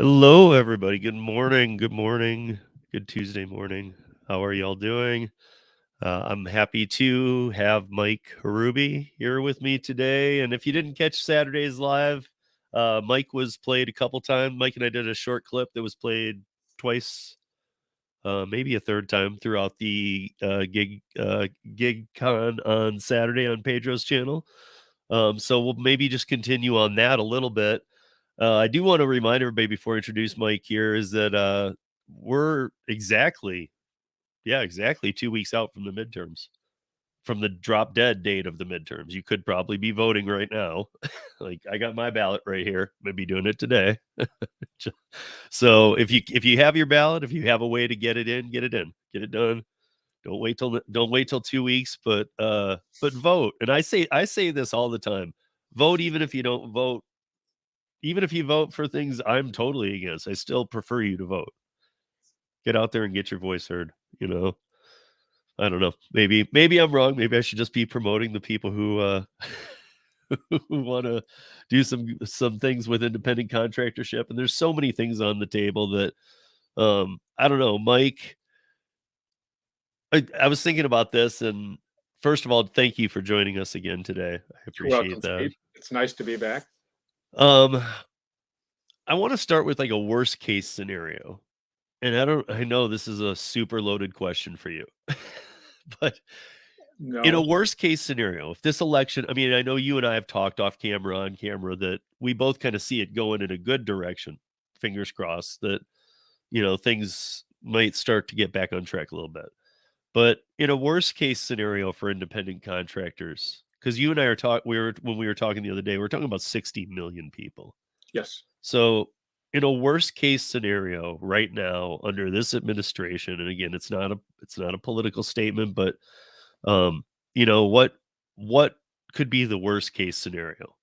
Hello, everybody. Good morning. Good morning. Good Tuesday morning. How are y'all doing? I'm happy to have Mike Hruby here with me today. And if you didn't catch Saturday's live, Mike was played a couple times. Mike and I did a short clip that was played twice, maybe a third time throughout the gig con on Saturday on Pedro's channel. So we'll maybe just continue on that a little bit. I do want to remind everybody before I introduce Mike here is that we're exactly 2 weeks out from the midterms, from the drop dead date of the midterms. You could probably be voting right now. Like I got my ballot right here. Maybe doing it today. So if you have your ballot, if you have a way to get it in, get it done. Don't wait till 2 weeks, but vote. And I say this all the time. Vote even if you don't vote. Even if you vote for things I'm totally against, I still prefer you to vote. Get out there and get your voice heard. I don't know. Maybe I'm wrong. Maybe I should just be promoting the people who who want to do some things with independent contractorship. And there's so many things on the table that I don't know, Mike. I was thinking about this, and first of all, thank you for joining us again today. I You're welcome, appreciate that. Steve. It's nice to be back. I want to start with like a worst case scenario. And I know this is a super loaded question for you. But in a No, worst case scenario, if this election, I mean, I know you and I have talked on camera that we both kind of see it going in a good direction. Fingers crossed that, things might start to get back on track a little bit. But in a worst case scenario for independent contractors, because you and I when we were talking the other day, we were talking about 60 million people. yes. So in a worst case scenario right now under this administration, and again, it's not a political statement, but what could be the worst case scenario?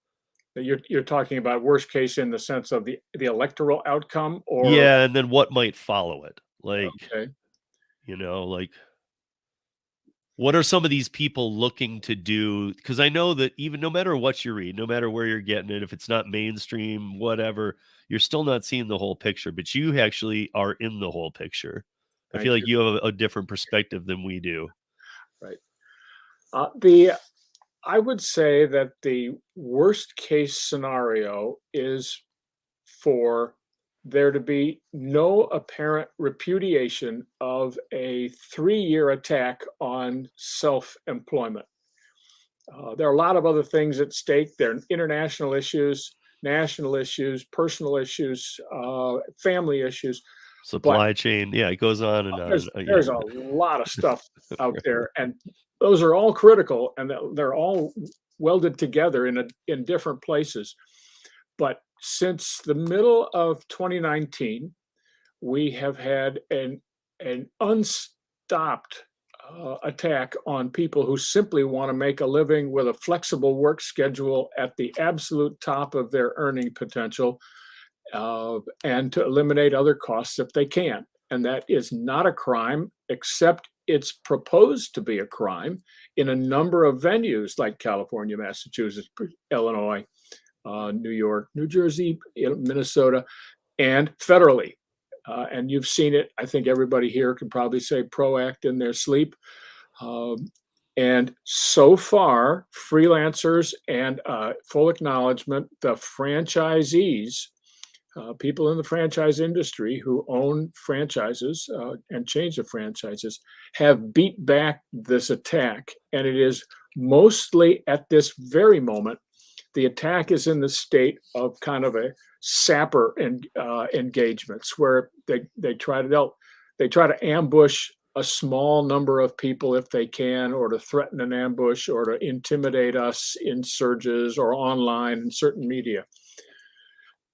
You're talking about worst case in the sense of the electoral outcome, or Yeah, and then what might follow it? Like, okay. like what are some of these people looking to do? Because I know that even no matter what you read, no matter where you're getting it, if it's not mainstream, whatever, you're still not seeing the whole picture, but you actually are in the whole picture. I Thank feel like you. you have a different perspective than we do. Right. The I would say that the worst case scenario is for there to be no apparent repudiation of a 3-year attack on self-employment. There are a lot of other things at stake. There are international issues, national issues, personal issues, family issues, but Supply chain, yeah, it goes on and on. there's a lot of stuff out there, and those are all critical, and they're all welded together in different places. But since the middle of 2019, we have had an unstopped attack on people who simply want to make a living with a flexible work schedule at the absolute top of their earning potential, and to eliminate other costs if they can. And that is not a crime, except it's proposed to be a crime in a number of venues like California, Massachusetts, Illinois, New York, New Jersey, Minnesota, and federally. And you've seen it. I think everybody here can probably say PROACT in their sleep. And so far, freelancers and full acknowledgement, the franchisees, people in the franchise industry who own franchises and change the franchises, have beat back this attack. And it is mostly at this very moment, the attack is in the state of kind of a sapper engagements where they try to ambush a small number of people if they can, or to threaten an ambush, or to intimidate us in surges or online in certain media.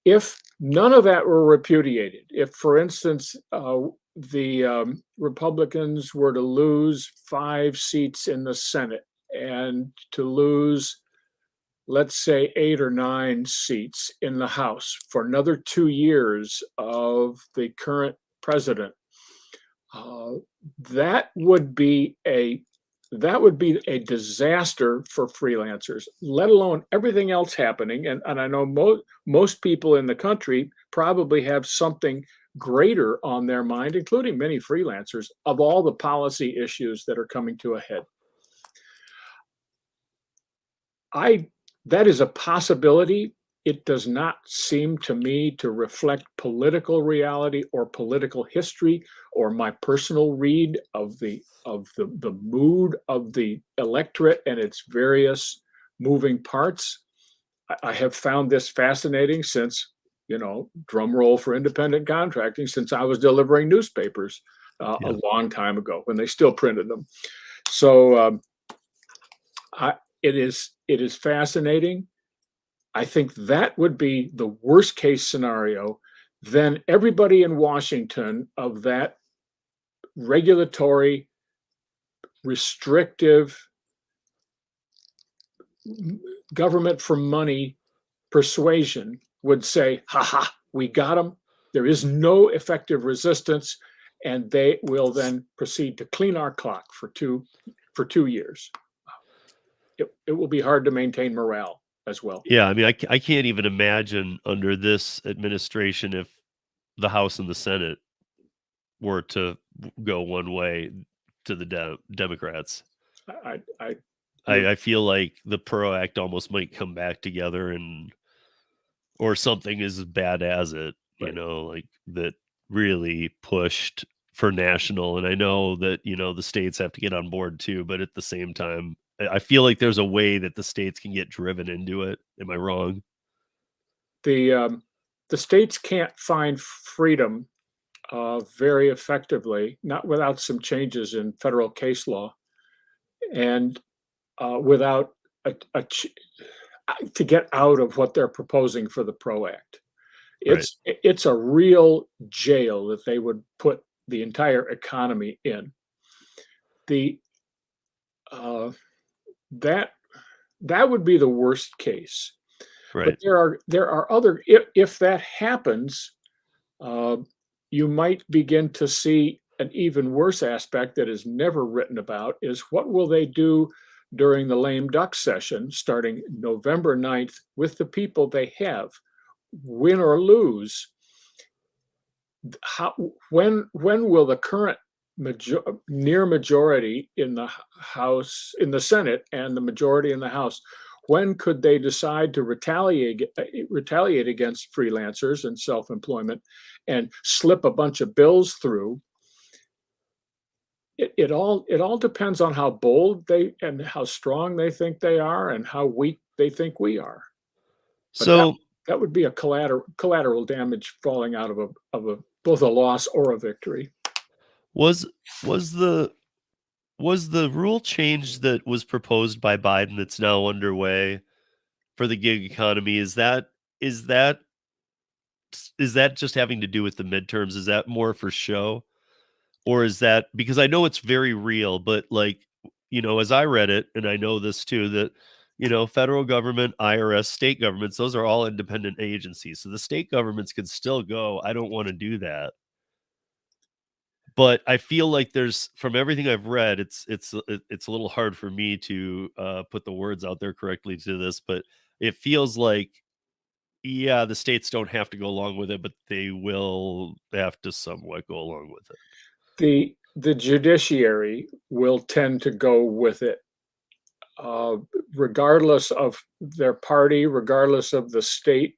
If none of that were repudiated, if, for instance, the Republicans were to lose 5 seats in the Senate and to lose, let's say, 8 or 9 seats in the House for another 2 years of the current president, that would be a that would be a disaster for freelancers, let alone everything else happening. And I know most people in the country probably have something greater on their mind, including many freelancers, of all the policy issues that are coming to a head. That is a possibility. It does not seem to me to reflect political reality or political history or my personal read of the mood of the electorate and its various moving parts. I have found this fascinating since, drum roll for independent contracting, since I was delivering newspapers a Yeah. long time ago when they still printed them. So it is fascinating. I think that would be the worst case scenario. Then everybody in Washington of that regulatory, restrictive, government for money persuasion would say, ha ha, we got them. There is no effective resistance. And they will then proceed to clean our clock for 2 years. It will be hard to maintain morale as well. Yeah, I mean, I can't even imagine under this administration if the House and the Senate were to go one way to the Democrats. I feel like the PRO Act almost might come back together or something as bad as it, Right. like that really pushed for national. And I know that, the states have to get on board too, but at the same time, I feel like there's a way that the states can get driven into it. Am I wrong? The states can't find freedom very effectively, not without some changes in federal case law, and without to get out of what they're proposing for the PRO Act. Right. It's a real jail that they would put the entire economy in. The that would be the worst case. But Right. there are other, if that happens, you might begin to see an even worse aspect that is never written about is what will they do during the lame duck session starting November 9th with the people they have, win or lose. When will the current near majority in the House, in the Senate, and the majority in the House, when could they decide to retaliate against freelancers and self-employment and slip a bunch of bills through? It all depends on how bold they and how strong they think they are and how weak they think we are. But So that would be a collateral damage falling out of both a loss or a victory. was was the was the rule change that was proposed by Biden that's now underway for the gig economy, is that is that just having to do with the midterms? Is that more for show? Or is that because I know it's very real, but like, as I read it, and I know this too, that, federal government, IRS, state governments, those are all independent agencies. So the state governments can still go, I don't want to do that. But I feel like from everything I've read, it's a little hard for me to put the words out there correctly to this, but it feels like, yeah, the states don't have to go along with it, but they will have to somewhat go along with it. The judiciary will tend to go with it, regardless of their party, regardless of the state.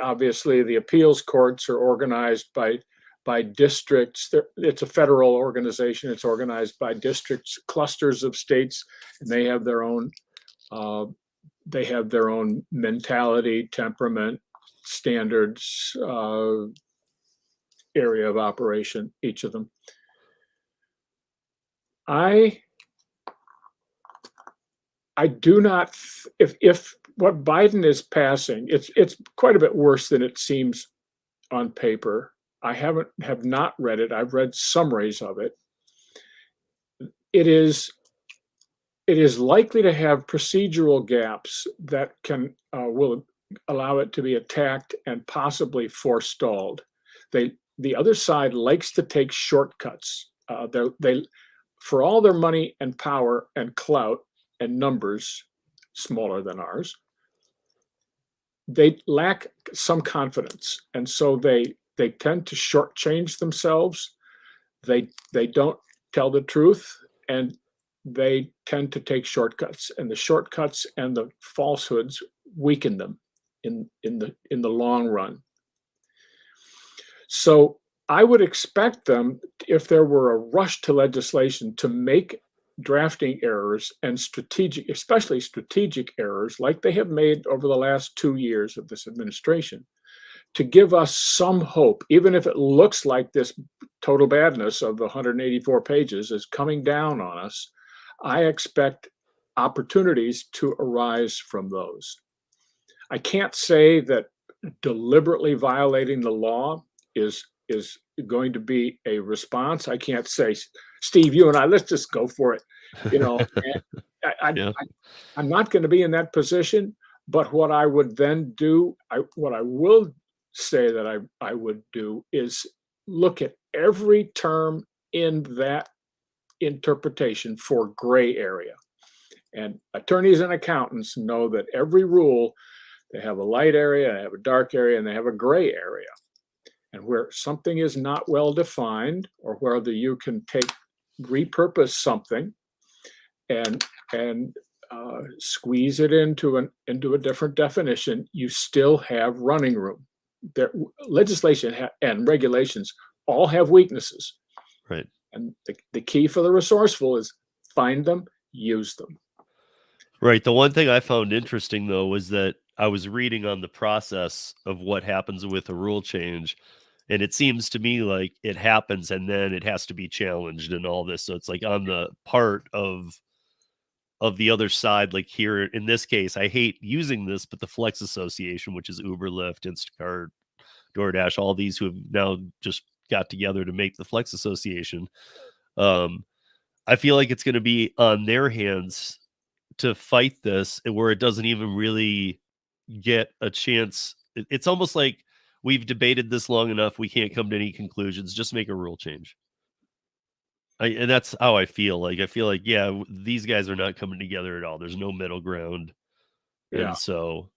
Obviously the appeals courts are organized by districts. It's a federal organization. It's organized by districts, clusters of states, and they have their own mentality, temperament, standards, area of operation, each of them. I do not, if what Biden is passing, it's quite a bit worse than it seems on paper. I have not read it. I've read summaries of it. It is likely to have procedural gaps that will allow it to be attacked and possibly forestalled. The other side likes to take shortcuts. for all their money and power and clout and numbers smaller than ours, they lack some confidence. And so they tend to shortchange themselves. They don't tell the truth, and they tend to take shortcuts, and the shortcuts and the falsehoods weaken them in the long run. So I would expect them, if there were a rush to legislation, to make drafting errors and especially strategic errors like they have made over the last 2 years of this administration, to give us some hope, even if it looks like this total badness of the 184 pages is coming down on us. I expect opportunities to arise from those. I can't say that deliberately violating the law is going to be a response. I can't say, Steve, you and I, let's just go for it. I'm not going to be in that position. But what I would then do, what I will say that I would do, is look at every term in that interpretation for gray area. And attorneys and accountants know that every rule, they have a light area, they have a dark area, and they have a gray area. And where something is not well defined, or whether you can repurpose something and squeeze it into a different definition, you still have running room. Legislation and regulations all have weaknesses. Right. And the key for the resourceful is find them, use them. Right. The one thing I found interesting, though, was that I was reading on the process of what happens with a rule change. And it seems to me like it happens and then it has to be challenged and all this. So it's like on the part of the other side, like here in this case, I hate using this, but the Flex Association, which is Uber, Lyft, Instacart, DoorDash, all these who have now just got together to make the Flex Association. I feel like it's going to be on their hands to fight this, where it doesn't even really get a chance. It's almost like we've debated this long enough. We can't come to any conclusions. Just make a rule change. And that's how I feel. Like, I feel like, yeah, these guys are not coming together at all. There's no middle ground. Yeah. And so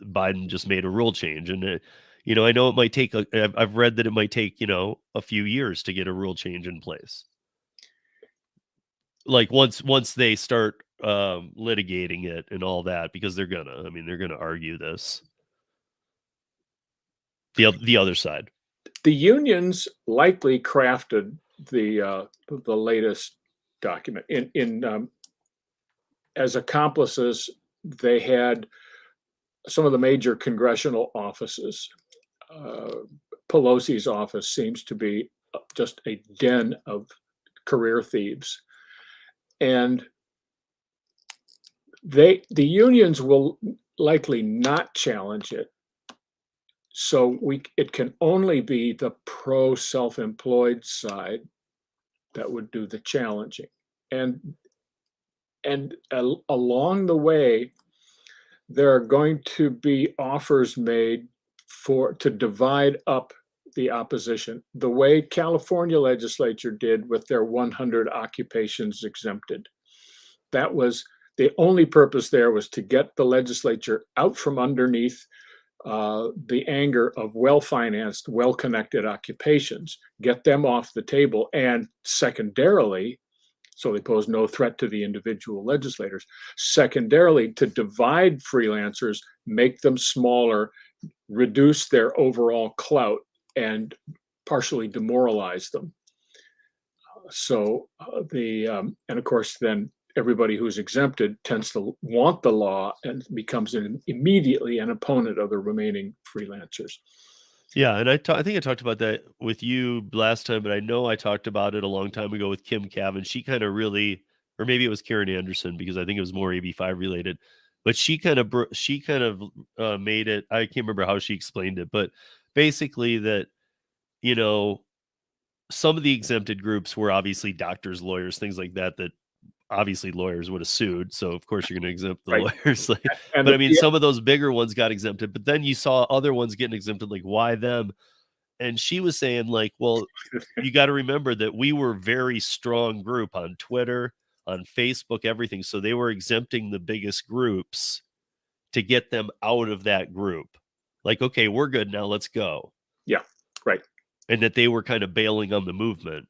Biden just made a rule change. And, I know it might take, I've read that it might take, a few years to get a rule change in place. Like once they start litigating it and all that, because they're gonna argue this. The other side. The unions likely crafted the latest document. In as accomplices, they had some of the major congressional offices. Pelosi's office seems to be just a den of career thieves, and the unions will likely not challenge it. So it can only be the pro self-employed side that would do the challenging. And along the way, there are going to be offers made to divide up the opposition, the way California legislature did with their 100 occupations exempted. That was the only purpose there, was to get the legislature out from underneath the anger of well-financed, well-connected occupations, get them off the table, and secondarily, so they pose no threat to the individual legislators, secondarily, to divide freelancers, make them smaller, reduce their overall clout, and partially demoralize them. And of course, then everybody who's exempted tends to want the law and becomes immediately an opponent of the remaining freelancers. Yeah, and I think I talked about that with you last time, but I know I talked about it a long time ago with Kim Cavan. She kind of really, or maybe it was Karen Anderson, because I think it was more AB5 related, but she kind of made it. I can't remember how she explained it, but basically that, some of the exempted groups were obviously doctors, lawyers, things like that obviously lawyers would have sued. So of course you're going to exempt the lawyers. But I mean, some of those bigger ones got exempted, but then you saw other ones getting exempted. Like, why them? And she was saying like, well, you got to remember that we were very strong group on Twitter, on Facebook, everything. So they were exempting the biggest groups to get them out of that group. Like, okay, we're good now, let's go. Yeah, right. And that they were kind of bailing on the movement.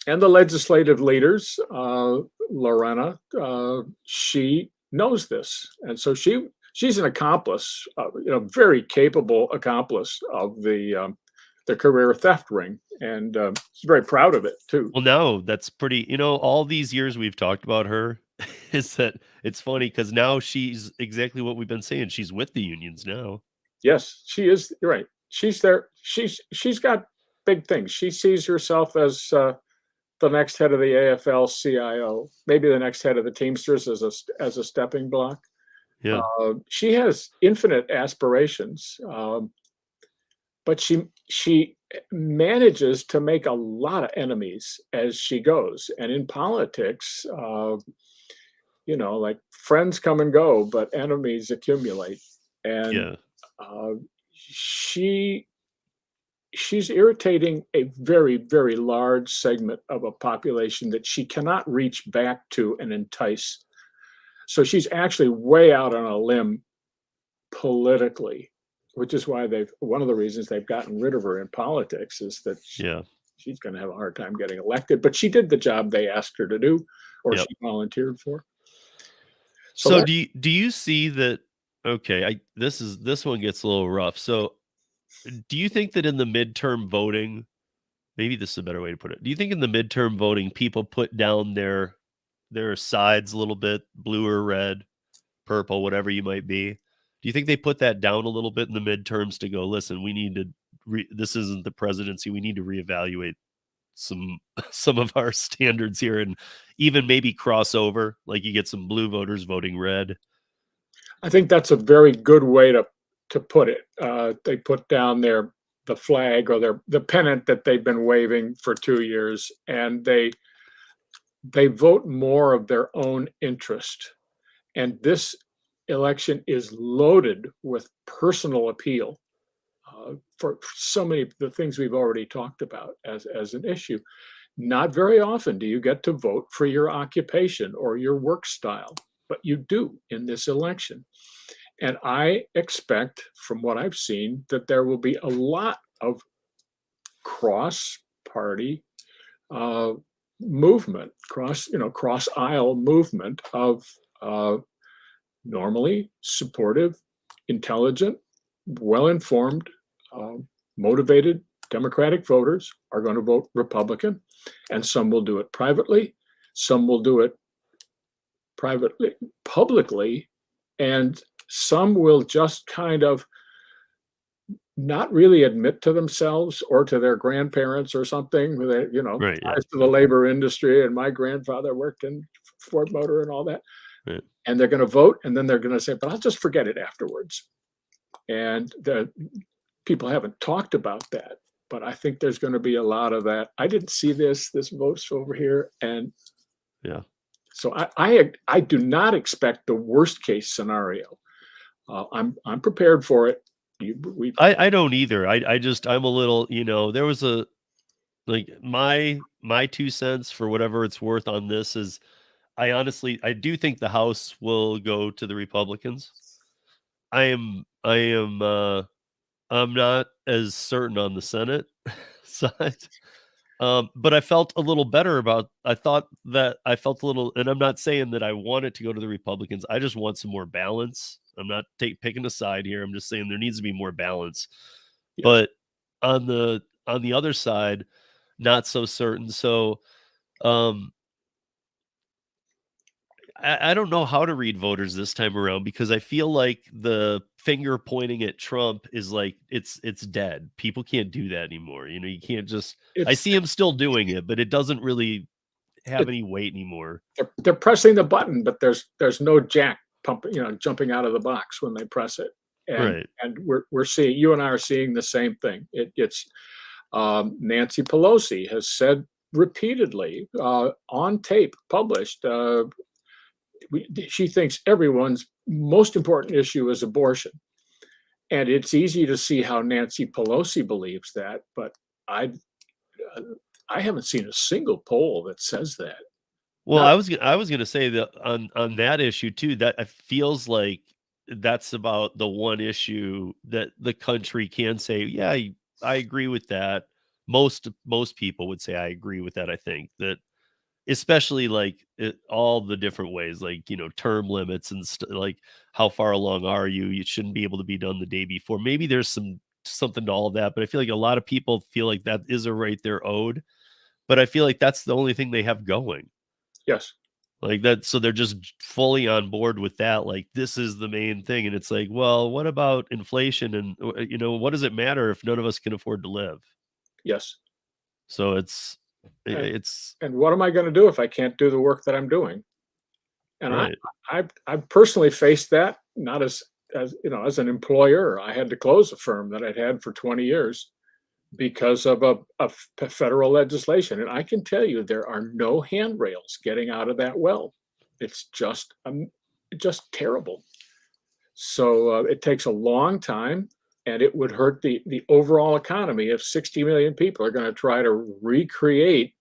And the legislative leaders, Lorena, she knows this, and so she's an accomplice, very capable accomplice of the career theft ring, and she's very proud of it too. Well, no, that's pretty, all these years we've talked about her is that it's funny because now she's exactly what we've been saying. She's with the unions now. Yes, she is. You're right. She's there. She's got big things. She sees herself as the next head of the AFL-CIO, maybe the next head of the Teamsters as a stepping block. Yeah. She has infinite aspirations, but she manages to make a lot of enemies as she goes. And in politics, like friends come and go, but enemies accumulate. And Yeah. she's irritating a very, very large segment of a population that she cannot reach back to and entice. So she's actually way out on a limb politically, which is why one of the reasons they've gotten rid of her in politics is that she's going to have a hard time getting elected. But she did the job they asked her to do, or she volunteered for. So do you see that? Okay, this one gets a little rough. So do you think that in the midterm voting, maybe this is a better way to put it, do you think in the midterm voting people put down their sides a little bit, blue or red, purple, whatever you might be? Do you think they put that down a little bit in the midterms to go, listen, we need to this isn't the presidency, we need to reevaluate some of our standards here, and even maybe cross over, like you get some blue voters voting red? I think that's a very good way to put it. They put down the flag or the pennant that they've been waving for 2 years, and they vote more of their own interest. And this election is loaded with personal appeal for so many of the things we've already talked about as an issue. Not very often do you get to vote for your occupation or your work style, but you do in this election. And I expect, from what I've seen, that there will be a lot of cross-party movement, cross aisle movement of normally supportive, intelligent, well-informed, motivated Democratic voters are going to vote Republican, and some will do it privately, some will do it publicly, and some will just kind of not really admit to themselves or to their grandparents or something, ties to the labor industry, and my grandfather worked in Ford Motor and all that. Right. And they're going to vote, and then they're going to say, but I'll just forget it afterwards. And the people haven't talked about that, but I think there's going to be a lot of that. I didn't see this vote's over here. And so I do not expect the worst case scenario. I'm prepared for it. I don't either. I'm a little, there was my 2 cents for whatever it's worth on this is I do think the House will go to the Republicans. I'm not as certain on the Senate side. But I felt a little better I felt a little, and I'm not saying that I want it to go to the Republicans. I just want some more balance. I'm not picking a side here. I'm just saying there needs to be more balance. Yeah. But on the other side, not so certain. So, I don't know how to read voters this time around, because I feel like the finger pointing at Trump is like it's dead. People can't do that anymore. You can't just. I see him still doing it, but it doesn't really have any weight anymore. They're pressing the button, but there's no jack pumping, jumping out of the box when they press it. And, and we're seeing, you and I are seeing the same thing. It's Nancy Pelosi has said repeatedly on tape, published. She thinks everyone's most important issue is abortion. And it's easy to see how Nancy Pelosi believes that, but I uh, I haven't seen a single poll that says that. Well, Not I was gonna say that on that issue too, that it feels like that's about the one issue that the country can say, "Yeah, I agree with that." Most people would say, "I agree with that." I think that especially like all the different ways, like, term limits and like how far along are you? You shouldn't be able to be done the day before. Maybe there's something to all of that, but I feel like a lot of people feel like that is a right they're owed. But I feel like that's the only thing they have going. yes, Like that, so they're just fully on board with that. Like this is the main thing, and it's like, well, what about inflation? And what does it matter if none of us can afford to live? yes. So it's And it's and what am I going to do if I can't do the work that I'm doing? And right. I personally faced that, not as as an employer. I had to close a firm that I'd had for 20 years because of federal legislation. And I can tell you there are no handrails getting out of that well. It's just terrible. So it takes a long time, and it would hurt the overall economy if 60 million people are going to try to recreate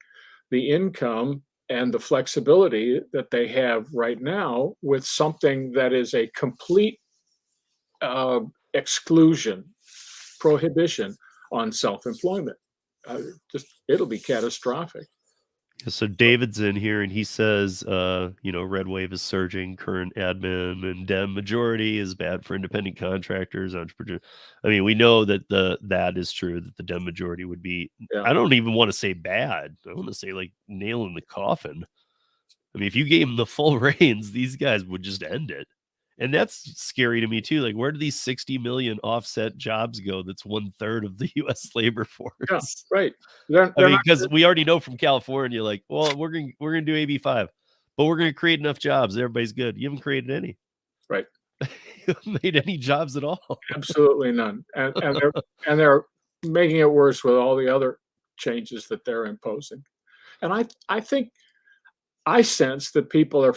the income and the flexibility that they have right now with something that is a complete uh, exclusion, prohibition on self-employment. Just it'll be catastrophic. So David's in here and he says, red wave is surging, current admin and Dem majority is bad for independent contractors, entrepreneurs. I mean, we know that that is true, that the Dem majority would be, Yeah, I don't even want to say bad. I want to say like nail in the coffin. I mean, if you gave them the full reins, these guys would just end it. And that's scary to me too. Like, where do these 60 million offset jobs go? That's one third of the US labor yeah, force. right. I They're mean, not. because we already know from California, like, well, we're gonna do AB5, but we're gonna create enough jobs. Everybody's good. You haven't created any. Right. You haven't made any jobs at all. Absolutely none. And they're making it worse with all the other changes that they're imposing. And I think I sense that people are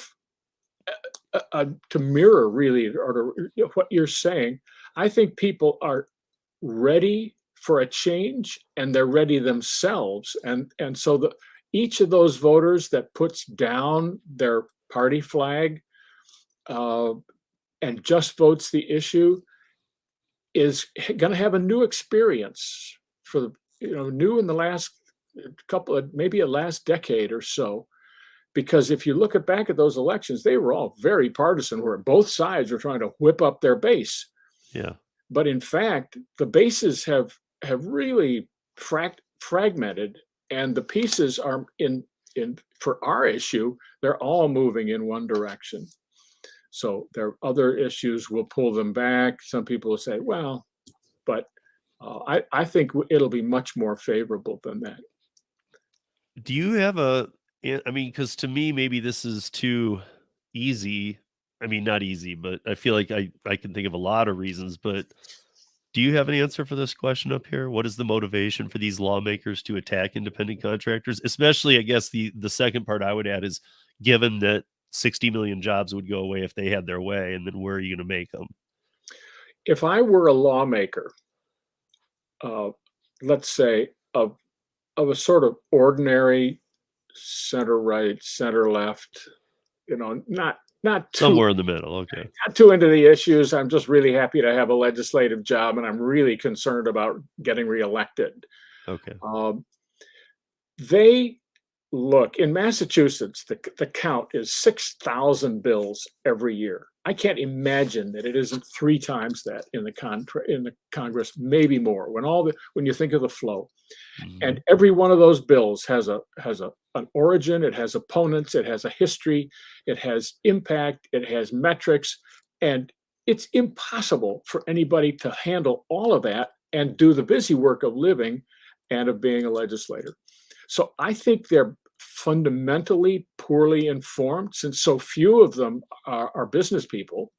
to mirror really or to what you're saying. I think people are ready for a change, and they're ready themselves. And so each of those voters that puts down their party flag uh, and just votes the issue is going to have a new experience for the new in the last couple of maybe a last decade or so. Because if you look back at those elections, they were all very partisan, where both sides were trying to whip up their base. Yeah. But in fact, the bases have really fragmented, and the pieces are in for our issue, they're all moving in one direction. So there are other issues will pull them back. Some people will say, well, but I think it'll be much more favorable than that. Do you have I mean, because to me, maybe this is too easy. I mean, not easy, but I feel like I can think of a lot of reasons. But do you have an answer for this question up here? What is the motivation for these lawmakers to attack independent contractors? Especially, I guess the second part I would add is, given that 60 million jobs would go away if they had their way, and then where are you going to make them? If I were a lawmaker, uh, let's say of a sort of ordinary center right, center left, not too Somewhere in the middle. Okay. not too into the issues. I'm just really happy to have a legislative job, and I'm really concerned about getting reelected. Okay. Um, they look in Massachusetts. The count is 6,000 bills every year. I can't imagine that it isn't three times that in the Congress, maybe more. When you think of the flow, Mhm. and every one of those bills has an origin, it has opponents, it has a history, it has impact, it has metrics, and it's impossible for anybody to handle all of that and do the busy work of living and of being a legislator. So I think they're fundamentally poorly informed, since so few of them are business people,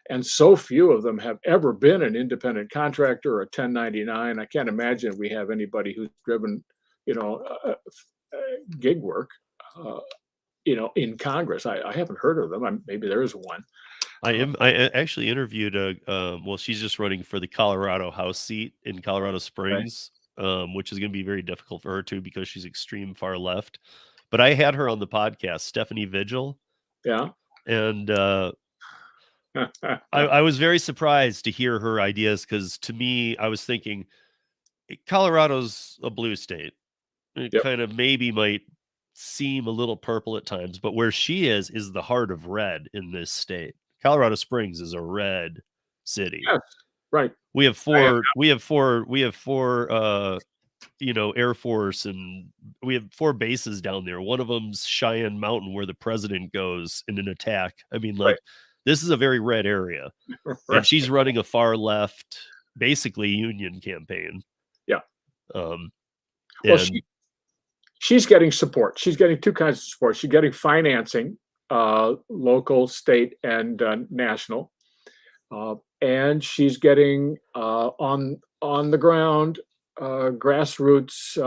and so few of them have ever been an independent contractor or a 1099. I can't imagine we have anybody who's driven, you know, gig work, in Congress. I haven't heard of them. Maybe there is one, I actually interviewed well, she's just running for the Colorado House seat in Colorado Okay. Springs, which is going to be very difficult for her too because she's extreme far left. But I had her on the podcast, Stephanie Vigil, Yeah. and I was very surprised to hear her ideas because to me, I was thinking Colorado's a blue state. It Yep. kind of maybe might seem a little purple at times, but where she is the heart of red in this state. Colorado Springs is a red city. Yes. Right. We have I am. four Air Force, and we have 4 bases down there. One of them's Cheyenne Mountain where the president goes in an attack. I mean, Right. like, this is a very red area. Right. And she's running a far left, basically union campaign. Yeah. Well, Well, she's getting support. She's getting 2 kinds of support. She's getting financing, local, state, and national, and she's getting on the ground, grassroots,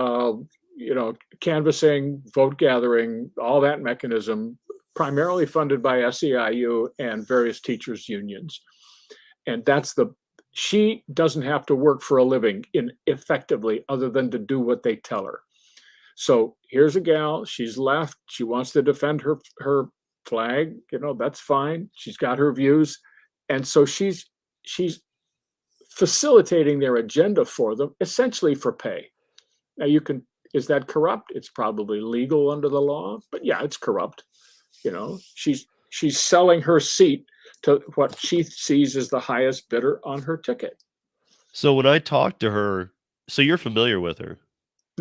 canvassing, vote gathering, all that mechanism, primarily funded by SEIU and various teachers unions. And she doesn't have to work for a living effectively other than to do what they tell her. So here's a gal, she's left, she wants to defend her flag, that's fine. She's got her views. And so she's facilitating their agenda for them, essentially for pay. Now is that corrupt? It's probably legal under the law, but yeah, it's corrupt. She's selling her seat to what she sees as the highest bidder on her ticket. So when I talked to her, so you're familiar with her?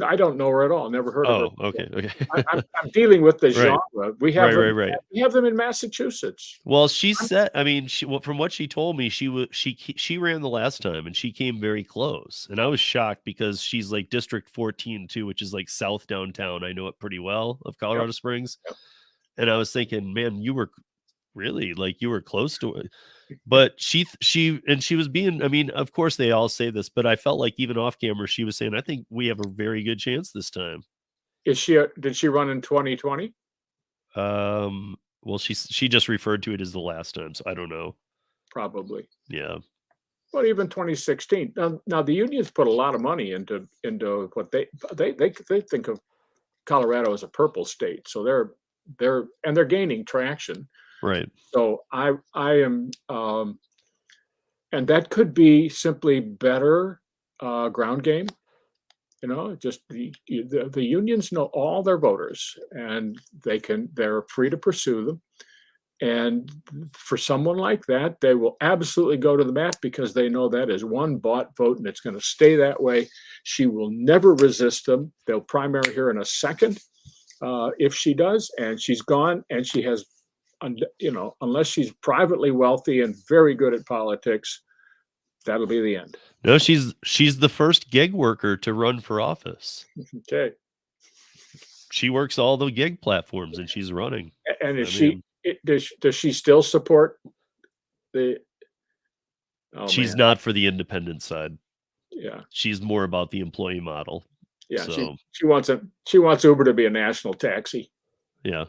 I don't know her at all. Never heard of her. Oh, okay. I'm dealing with the Right. genre. We have Right. We have them in Massachusetts. Well, she said, I mean, from what she told me, she ran the last time and she came very close. And I was shocked because she's like District 14 too, which is like South downtown. I know it pretty well of Colorado Springs. Yep. And I was thinking, man, you were really you were close to it. But she was being, I mean, of course they all say this, but I felt like even off camera, she was saying, I think we have a very good chance this time. Did she run in 2020? Well, she just referred to it as the last time, so I don't know. Probably. Yeah. Well, even 2016. Now the unions put a lot of money into what they think of Colorado as a purple state, so they're gaining traction. Right. So I am, and that could be simply better ground game. Just the unions know all their voters, and they're free to pursue them. And for someone like that, they will absolutely go to the mat because they know that is one bought vote, and it's going to stay that way. She will never resist them. They'll primary her in a second if she does, and she's gone, and she has. Unless she's privately wealthy and very good at politics, that'll be the end. No, she's the first gig worker to run for office. Okay. She works all the gig platforms and she's running. And does she still support the? She's not for the independent side. Yeah. She's more about the employee model. Yeah. So. She wants Uber to be a national taxi. Yeah.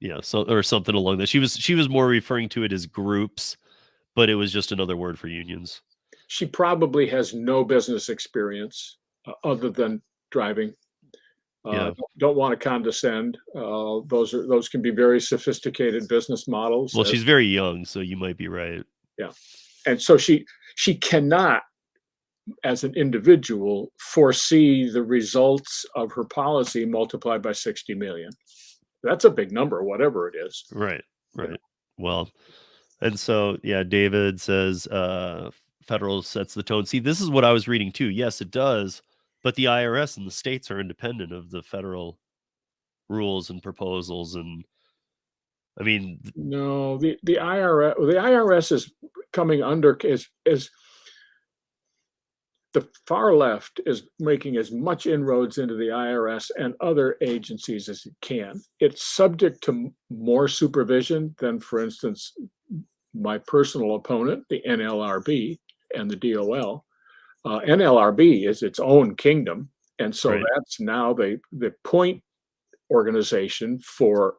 Yeah. So, or something along that. She was more referring to it as groups, but it was just another word for unions. She probably has no business experience other than driving. Don't want to condescend. Those can be very sophisticated business models. Well, she's very young, so you might be right. Yeah. And so she cannot, as an individual, foresee the results of her policy multiplied by 60 million. That's a big number, whatever it is. Right. Well, and so, yeah, David says federal sets the tone. See, this is what I was reading too. Yes, it does. But the IRS and the states are independent of the federal rules and proposals. And I mean, no, the IRS is coming under is the far left is making as much inroads into the IRS and other agencies as it can. It's subject to more supervision than, for instance, my personal opponent, the NLRB and the DOL. NLRB is its own kingdom. And so that's now the point organization for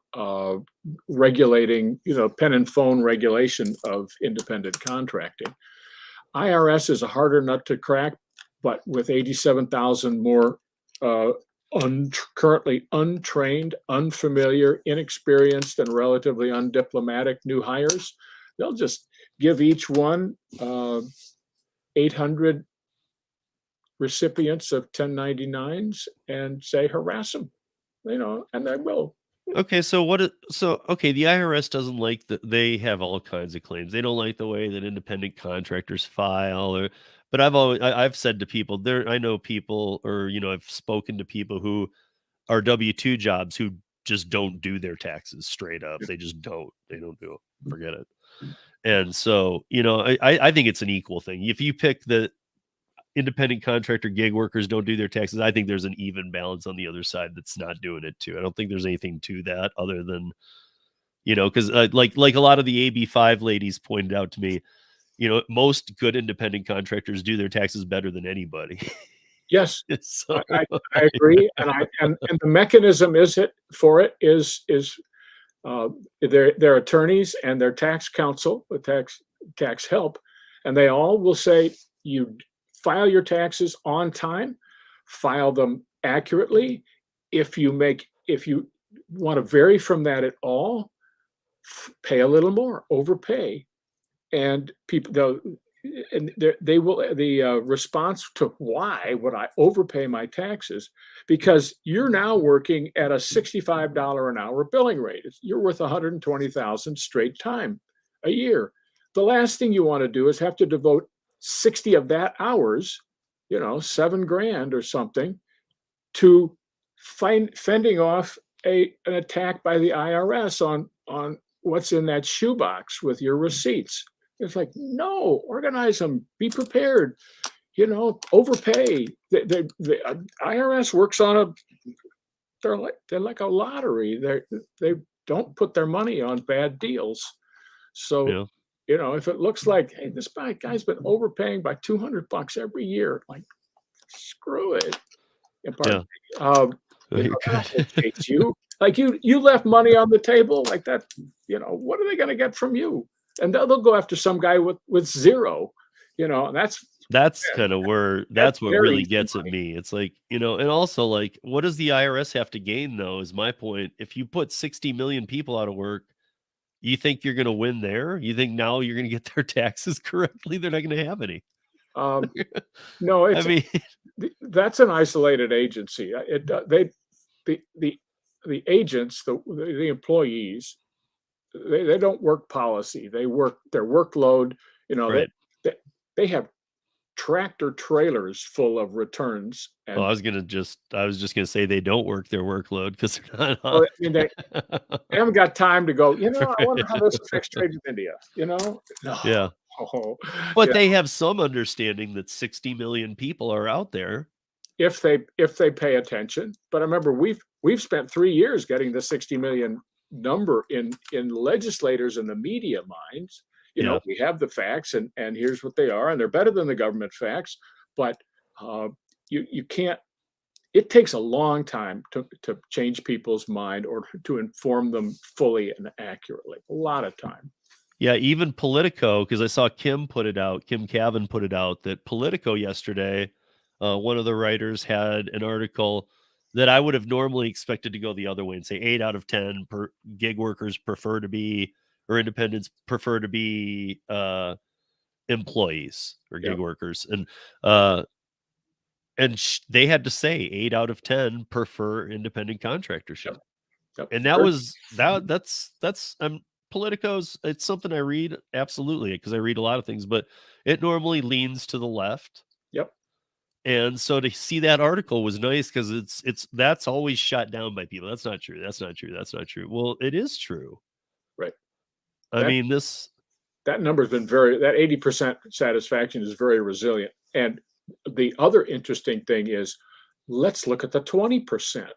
regulating, pen and phone regulation of independent contracting. IRS is a harder nut to crack, but with 87,000 more currently untrained, unfamiliar, inexperienced, and relatively undiplomatic new hires, they'll just give each one 800 recipients of 1099s and say harass them, and they will. Okay, so the IRS doesn't like that. They have all kinds of claims. They don't like the way that independent contractors file, but I've said to people there, I know people, or I've spoken to people who are W-2 jobs who just don't do their taxes straight up. They just don't. They don't do it. Forget it. And so, I think it's an equal thing. If you pick the independent contractor gig workers don't do their taxes, I think there's an even balance on the other side that's not doing it too. I don't think there's anything to that other than, because like a lot of the AB5 ladies pointed out to me, most good independent contractors do their taxes better than anybody. Yes, So, I agree, and the mechanism is their attorneys and their tax counsel, the tax help, and they all will say, you file your taxes on time, file them accurately. If you want to vary from that at all, pay a little more, overpay, and people they will. The response to why would I overpay my taxes? Because you're now working at a $65 an hour billing rate. You're worth 120,000 straight time a year. The last thing you want to do is have to devote 60 of that hours, $7,000 or something, to fending off an attack by the IRS on what's in that shoebox with your receipts. It's like, no, organize them, be prepared, overpay. The IRS works on they're like a lottery. They don't put their money on bad deals. So, if it looks like, hey, this guy's been overpaying by $200 every year, like, screw it. That will chase you. Like you left money on the table like that. What are they going to get from you? And they'll go after some guy with zero. And that's kind of where that's what really gets at me. It's like, and also, like, what does the IRS have to gain, though, is my point. If you put 60 million people out of work, you think you're going to win there? You think now you're going to get their taxes correctly? They're not going to have any. No, that's an isolated agency. The agents, the employees, they don't work policy. They work their workload. Right. They have tractor trailers full of returns. And I was just gonna say they don't work their workload because they're not. They haven't got time to go. I wonder how this affects trade with India. No. Yeah. But they have some understanding that 60 million people are out there if they pay attention. But I remember we've spent 3 years getting the 60 million number in legislators and the media minds. We have the facts, and here's what they are, and they're better than the government facts. But you can't. It takes a long time to change people's mind or to inform them fully and accurately. A lot of time. Yeah, even Politico, because I saw Kim Cavan put it out, that Politico yesterday, one of the writers had an article that I would have normally expected to go the other way and say 8 out of 10 gig workers prefer to be, or independents prefer to be employees or gig workers. And they had to say 8 out of 10 prefer independent contractorship. Yep. And that's Politico's, it's something I read, absolutely, because I read a lot of things, but it normally leans to the left. Yep. And so to see that article was nice, because that's always shot down by people. That's not true. That's not true. That's not true. Well, it is true. Right. That number's been that 80% satisfaction is very resilient. And the other interesting thing is, let's look at the 20%.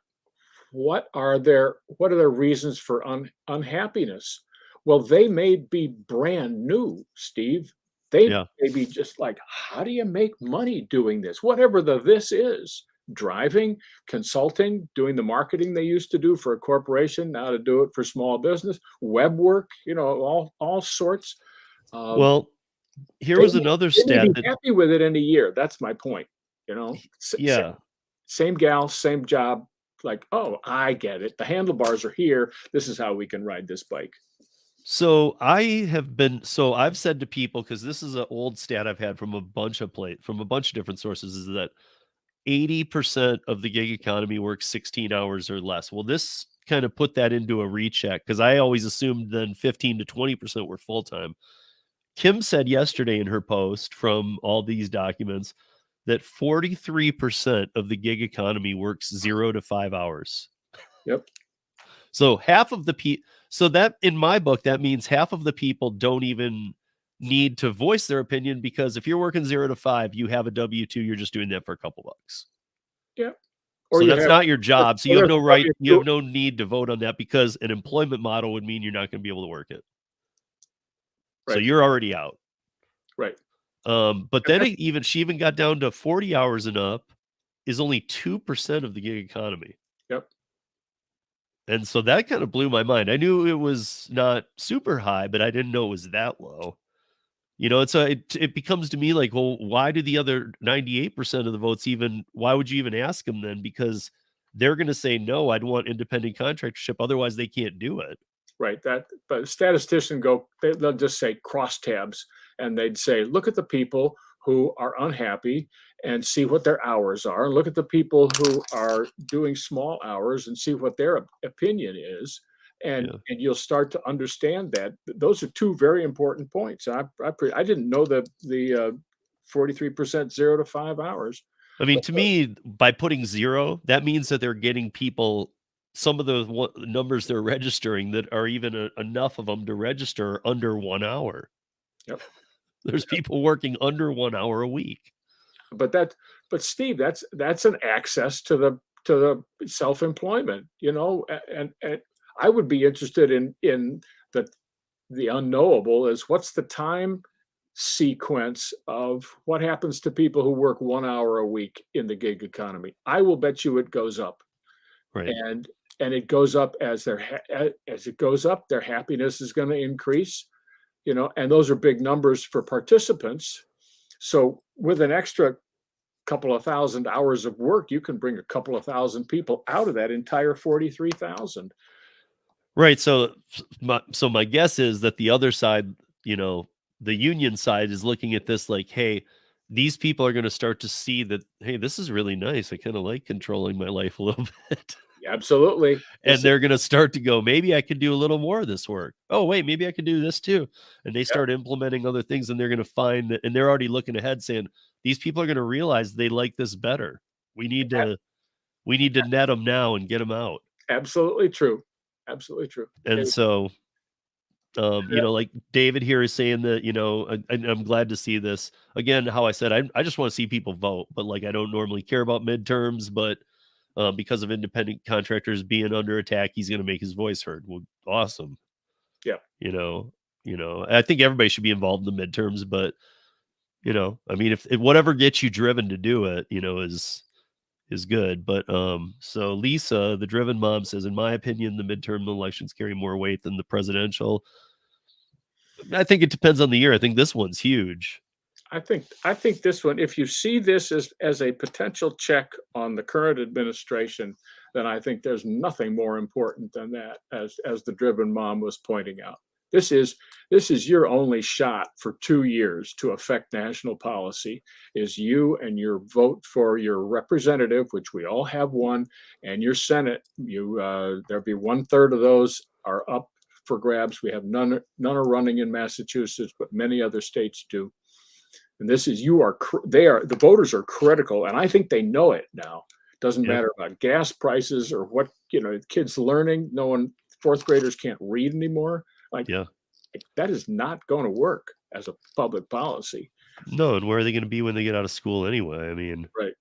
What are their reasons for unhappiness? Well, they may be brand new, Steve. They may be just like, how do you make money doing this? Whatever this is, driving, consulting, doing the marketing they used to do for a corporation, now to do it for small business, web work, all sorts. Um, Well, here they was may, another they may stat be that, happy with it in a year. That's my point. You know, yeah. same gal, same job. Like, oh, I get it. The handlebars are here. This is how we can ride this bike. So I've said to people, because this is an old stat I've had from a bunch of different sources, is that 80% of the gig economy works 16 hours or less. Well, this kind of put that into a recheck, because I always assumed then 15 to 20% were full time. Kim said yesterday in her post from all these documents that 43% of the gig economy works 0 to 5 hours. Yep. So half of the people, so that in my book, that means half of the people don't even need to voice their opinion, because if you're working 0 to 5, you have a W-2, you're just doing that for a couple bucks. Yep. Or So you that's have, not your job. So you have there's no a right, you W2. have no need to vote on that, because an employment model would mean you're not going to be able to work it. So Right. you're already out. Right. But then she even got down to 40 hours and up is only 2% of the gig economy. Yep. And so that kind of blew my mind. I knew it was not super high, but I didn't know it was that low. And so it becomes to me like, well, why do the other 98% of the votes why would you even ask them then? Because they're going to say, no, I'd want independent contractorship. Otherwise they can't do it. Right. But statisticians they'll just say crosstabs, and they'd say, look at the people who are unhappy and see what their hours are. And look at the people who are doing small hours and see what their opinion is. And Yeah. you'll start to understand that those are two very important points. I didn't know that the 43% 0 to 5 hours. I mean, to me, by putting 0, that means that they're getting people, some of the numbers they're registering that are even enough of them to register under 1 hour. Yep. There's people working under 1 hour a week. But Steve, that's an access to the self-employment, and I would be interested in the unknowable is what's the time sequence of what happens to people who work 1 hour a week in the gig economy. I will bet you it goes up. Right. And it goes up as it goes up, their happiness is going to increase, and those are big numbers for participants. So with an extra couple of thousand hours of work, you can bring a couple of thousand people out of that entire 43,000. Right. So my guess is that the other side, the union side is looking at this like, hey, these people are going to start to see that, hey, this is really nice. I kind of like controlling my life a little bit. Absolutely. And they're going to start to go, maybe I could do a little more of this work. Oh, wait, maybe I could do this too. And they start implementing other things, and they're going to find that, and they're already looking ahead saying, these people are going to realize they like this better. We need to net them now and get them out. Absolutely true. Absolutely true. And so, like David here is saying that, I'm glad to see this again. How I said, I just want to see people vote, but like, I don't normally care about midterms, but because of independent contractors being under attack, he's going to make his voice heard. Well, awesome. Yeah. I think everybody should be involved in the midterms, but I mean, if whatever gets you driven to do it, is good. But so Lisa, the driven mom, says, in my opinion, the midterm elections carry more weight than the presidential. I think it depends on the year. I think this one's huge. I think this one, if you see this as a potential check on the current administration, then I think there's nothing more important than that, as the driven mom was pointing out. This is your only shot for 2 years to affect national policy, is you and your vote for your representative, which we all have one, and your Senate. There'll be 1/3 of those are up for grabs. We have none are running in Massachusetts, but many other states do. And this is the voters are critical, and I think they know it now. Doesn't matter about gas prices or what, kids learning. No one, fourth graders can't read anymore. That is not going to work as a public policy. No, and where are they going to be when they get out of school anyway? I mean, right.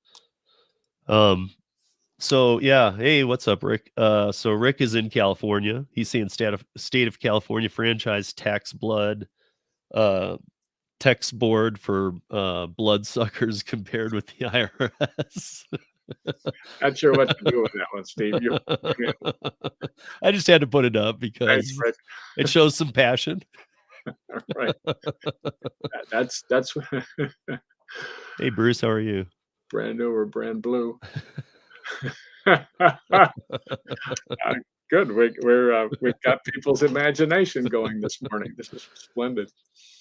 So yeah, hey, what's up, Rick? So Rick is in California. He's saying state of California franchise tax tax board for bloodsuckers compared with the IRS. Not sure what to do with that one, Steve. You I just had to put it up thanks, because Fred. it shows some passion. Right. That's Hey, Bruce, how are you? brand new or brand blue. Good. We've got people's imagination going this morning. This is splendid.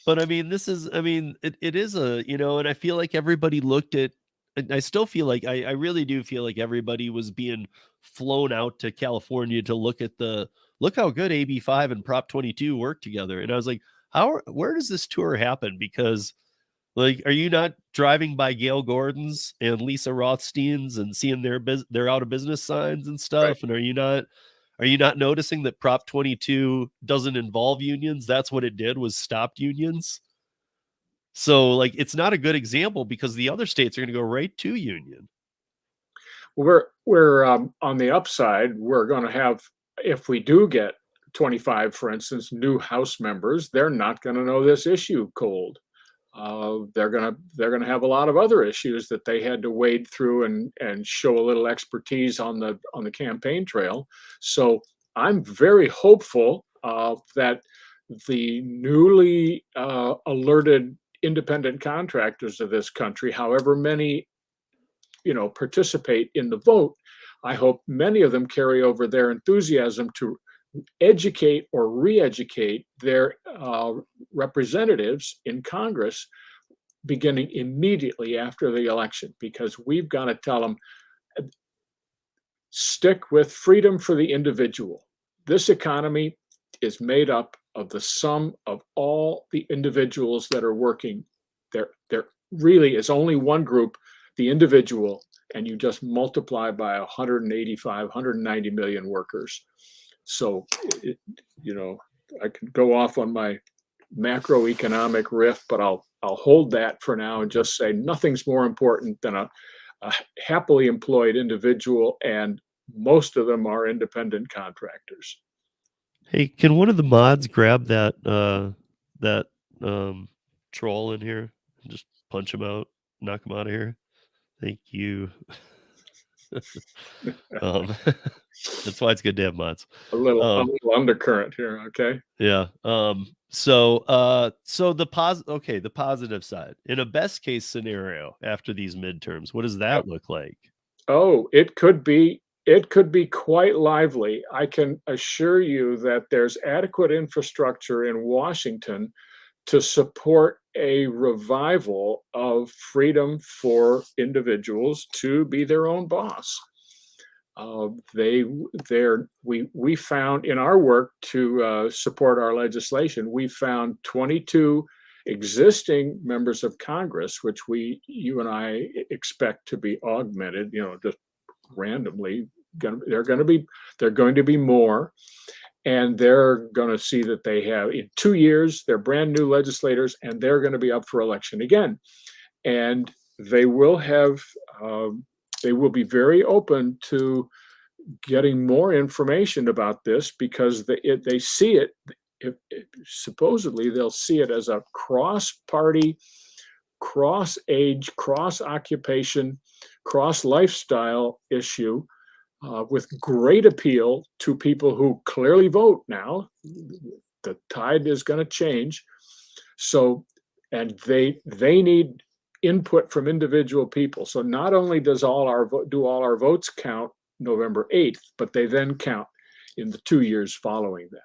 But I mean, it is and I feel like everybody looked at, and I still feel like I really do feel like everybody was being flown out to California to look how good AB5 and Prop 22 work together. And I was like, where does this tour happen? Because like, are you not driving by Gail Gordon's and Lisa Rothstein's and seeing their out of business signs and Right. stuff? And are you not noticing that Prop 22 doesn't involve unions? That's what it did, was stopped unions. So like it's not a good example because the other states are going to go right to union. We're on the upside, we're gonna have, if we do get 25, for instance, new House members, they're not gonna know this issue cold. They're gonna have a lot of other issues that they had to wade through and show a little expertise on the campaign trail. So I'm very hopeful that the newly alerted independent contractors of this country, however many participate in the vote, I hope many of them carry over their enthusiasm to educate or re-educate their representatives in Congress beginning immediately after the election, because we've got to tell them, stick with freedom for the individual. This economy is made up of the sum of all the individuals that are working. There really is only one group, the individual, and you just multiply by 185, 190 million workers. So, I could go off on my macroeconomic riff, but I'll hold that for now and just say nothing's more important than a happily employed individual, and most of them are independent contractors. Hey, can one of the mods grab that troll in here and just punch him out, knock him out of here? Thank you. um, that's why it's good to have mods. A little Um, undercurrent here, okay? yeah. So the positive side. In a best case scenario after these midterms, what does that look like? Oh, it could be quite lively. I can assure you that there's adequate infrastructure in Washington to support a revival of freedom for individuals to be their own boss. We found in our work to support our legislation, we found 22 existing members of Congress, which you and I expect to be augmented, just randomly. They're going to be more, and they're going to see that they have, in 2 years, they're brand new legislators, and they're going to be up for election again, and they will have. They will be very open to getting more information about this, because they see it. Supposedly, they'll see it as a cross-party, cross-age, cross-occupation, cross-lifestyle issue with great appeal to people who clearly vote now. The tide is going to change. So, and they need input from individual people. So not only do all our votes count November 8th, but they then count in the 2 years following that.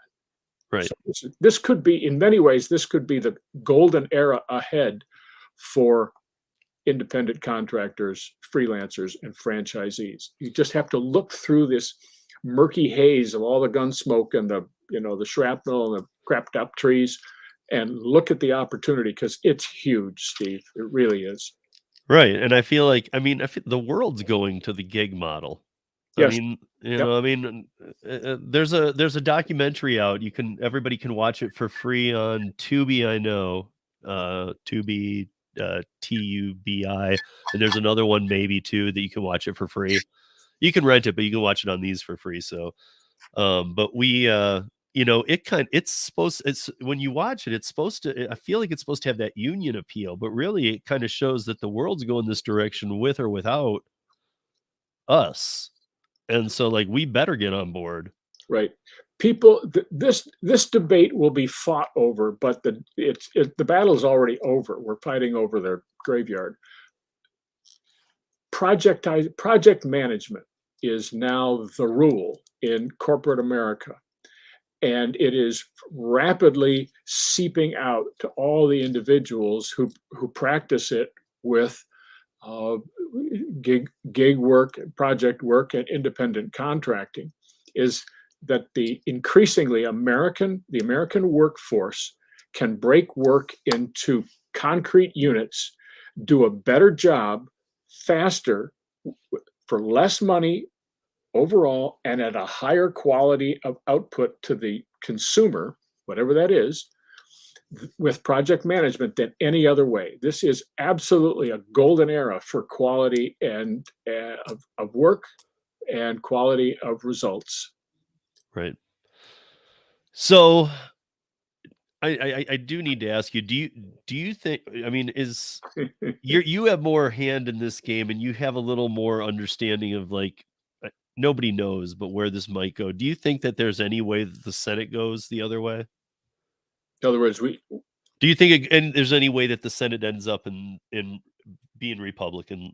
Right. So this could be, in many ways, this could be the golden era ahead for independent contractors, freelancers, and franchisees. You just have to look through this murky haze of all the gun smoke and the shrapnel and the crapped up trees, and look at the opportunity, because it's huge, Steve. It really is. Right. And I feel like, the world's going to the gig model. Yes. There's a documentary out. Everybody can watch it for free on Tubi. I know, Tubi, TUBI, and there's another one maybe too that you can watch it for free. You can rent it, but you can watch it on these for free. So, but it's when you watch it, it's supposed to. I feel like it's supposed to have that union appeal, but really, it kind of shows that the world's going this direction with or without us. And so like we better get on board. Right. People, this debate will be fought over, but the battle is already over. We're fighting over their graveyard. Project management is now the rule in corporate America, and it is rapidly seeping out to all the individuals who practice it with gig work, project work, and independent contracting. Is that the American workforce can break work into concrete units, do a better job faster for less money overall, and at a higher quality of output to the consumer, whatever that is, with project management than any other way. This is absolutely a golden era for quality and of work and quality of results. Right. So I do need to ask you, do you think, I mean, is you have more hand in this game and you have a little more understanding of like nobody knows but where this might go. Do you think that there's any way that the Senate goes the other way? In other words, Do you think and there's any way that the Senate ends up in being Republican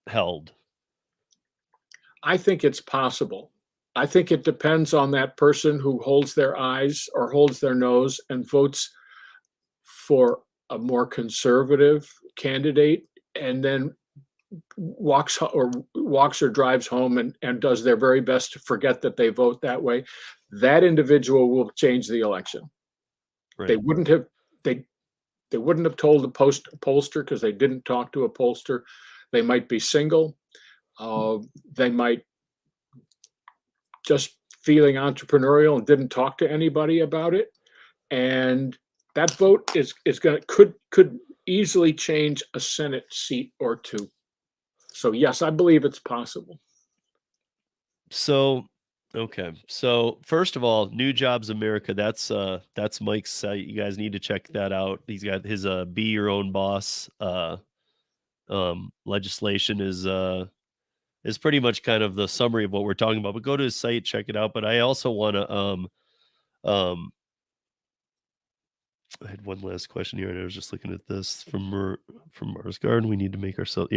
held? I think it's possible. I think it depends on that person who holds their eyes or holds their nose and votes for a more conservative candidate and then walks or drives home and does their very best to forget that they vote that way. That individual will change the election. Right. They wouldn't have told the pollster because they didn't talk to a pollster. They might be single. They might just feeling entrepreneurial and didn't talk to anybody about it. And that vote could easily change a Senate seat or two. So yes, I believe it's possible. So okay. So first of all, New Jobs America, that's Mike's site. You guys need to check that out. He's got his be your own boss legislation is pretty much kind of the summary of what we're talking about. But go to his site, check it out. But I also want to I had one last question here, and I was just looking at this from Mars Garden. We need to make ourselves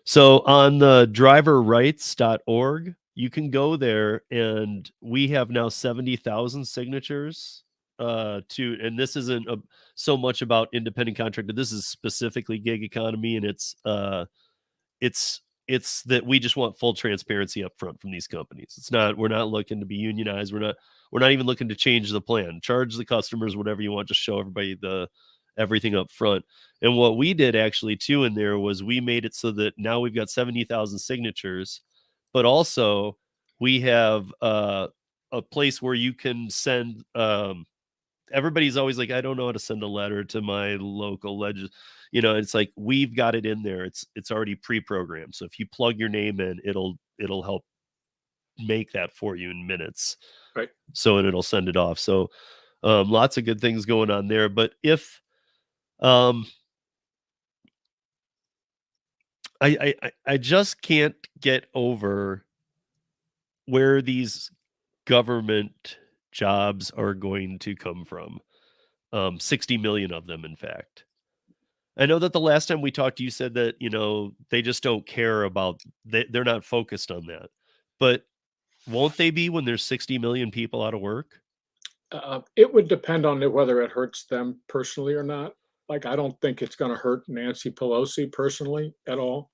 So on the driverrights.org, you can go there, and we have now 70,000 signatures and this isn't so much about independent contractor. This is specifically gig economy, and it's that we just want full transparency up front from these companies. We're not looking to be unionized. We're not even looking to change the plan. Charge the customers whatever you want, just show everybody everything up front. And what we did actually too in there was we made it so that now we've got 70,000 signatures, but also we have a place where you can send everybody's always like, I don't know how to send a letter to my local it's like we've got it in there. It's already pre-programmed. So if you plug your name in, it'll help make that for you in minutes. Right. So and it'll send it off. So lots of good things going on there. But if I just can't get over where these government jobs are going to come from. 60 million of them, in fact. I know that the last time we talked, you said that, they just don't care about, they're not focused on that. But won't they be when there's 60 million people out of work? It would depend on whether it hurts them personally or not. Like, I don't think it's going to hurt Nancy Pelosi personally at all.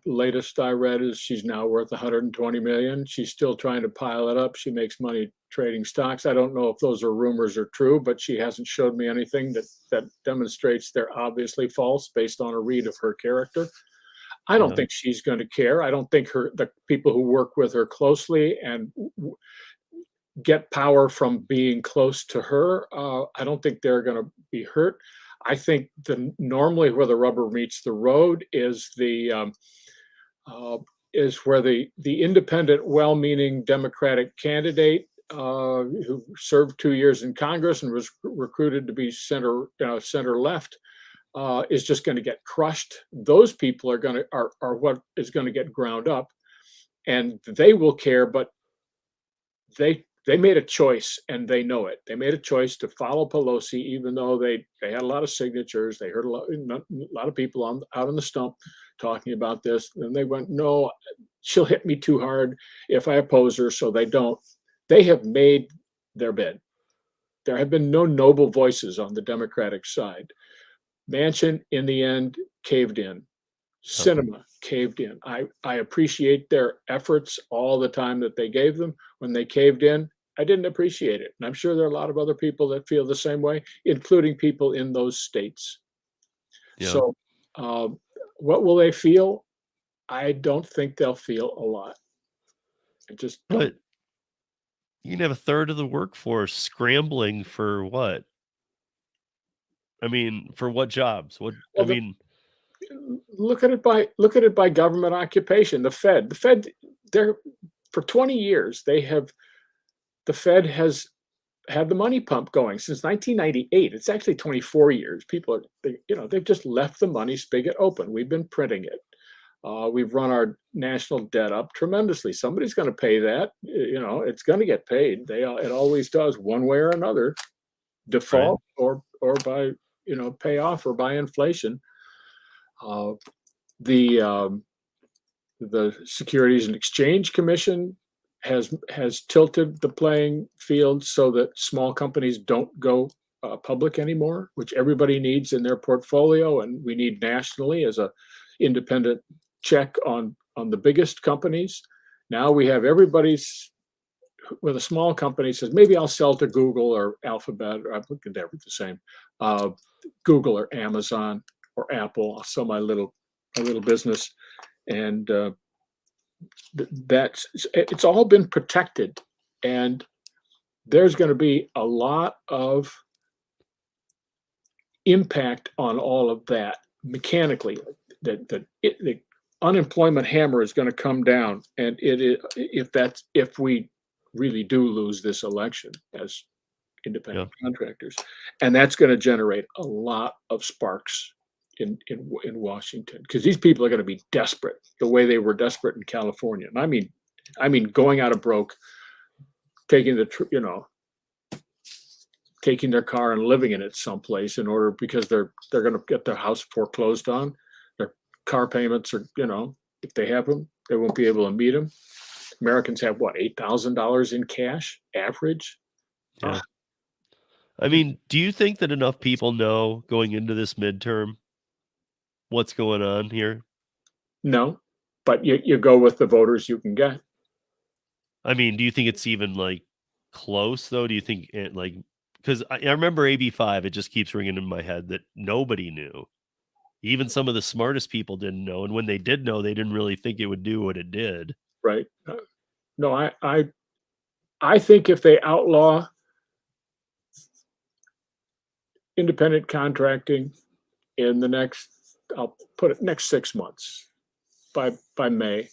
Latest I read is she's now worth 120 million. She's still trying to pile it up. She makes money trading stocks. I don't know if those are rumors or true, but she hasn't showed me anything that demonstrates they're obviously false based on a read of her character. I don't think she's going to care. I don't think the people who work with her closely and get power from being close to her, I don't think they're going to be hurt. I think normally where the rubber meets the road is where the independent, well-meaning Democratic candidate who served 2 years in Congress and was recruited to be center left is just going to get crushed. Those people are what is going to get ground up, and they will care. But they made a choice, and they know it. They made a choice to follow Pelosi, even though they had a lot of signatures. They heard a lot of people out on the stump talking about this, and they went, no, she'll hit me too hard if I oppose her. So they don't. They have made their bed. There have been no noble voices on the Democratic side. Manchin, in the end, caved in. Cinema caved in. I appreciate their efforts all the time that they gave them. When they caved in, I didn't appreciate it. And I'm sure there are a lot of other people that feel the same way, including people in those states. Yeah. So, what will they feel? I don't think they'll feel a lot. I just don't. But you can have a third of the workforce scrambling for what? I mean, for what jobs? What I Well, mean, look at it by government occupation. The Fed, they're for 20 years the Fed has had the money pump going since 1998. It's actually 24 years. They've just left the money spigot open. We've been printing it. We've run our national debt up tremendously. Somebody's going to pay that. It's going to get paid. It always does, one way or another, default or by payoff or by inflation. Uh, the Securities and Exchange Commission has tilted the playing field so that small companies don't go public anymore, which everybody needs in their portfolio, and we need nationally as a independent check on the biggest companies. Now we have everybody's with a small company says, maybe I'll sell to Google or Alphabet, or I'm looking at the same, Google or Amazon or Apple. I'll sell my little business, and it's all been protected, and there's going to be a lot of impact on all of that mechanically. The unemployment hammer is going to come down, and if we really do lose this election as independent contractors, and that's going to generate a lot of sparks in Washington, because these people are going to be desperate the way they were desperate in California. And I mean going out of broke, taking taking their car and living in it someplace because they're going to get their house foreclosed on. Their car payments are, if they have them, they won't be able to meet them. Americans have what, $8,000 in cash average? yeah. I mean, do you think that enough people know going into this midterm what's going on here? No, but you go with the voters you can get. I mean, do you think it's even like close though? Do you think because I remember AB5, it just keeps ringing in my head that nobody knew. Even some of the smartest people didn't know, and when they did know, they didn't really think it would do what it did. Right? No, I think if they outlaw independent contracting in the I'll put it next 6 months, by May,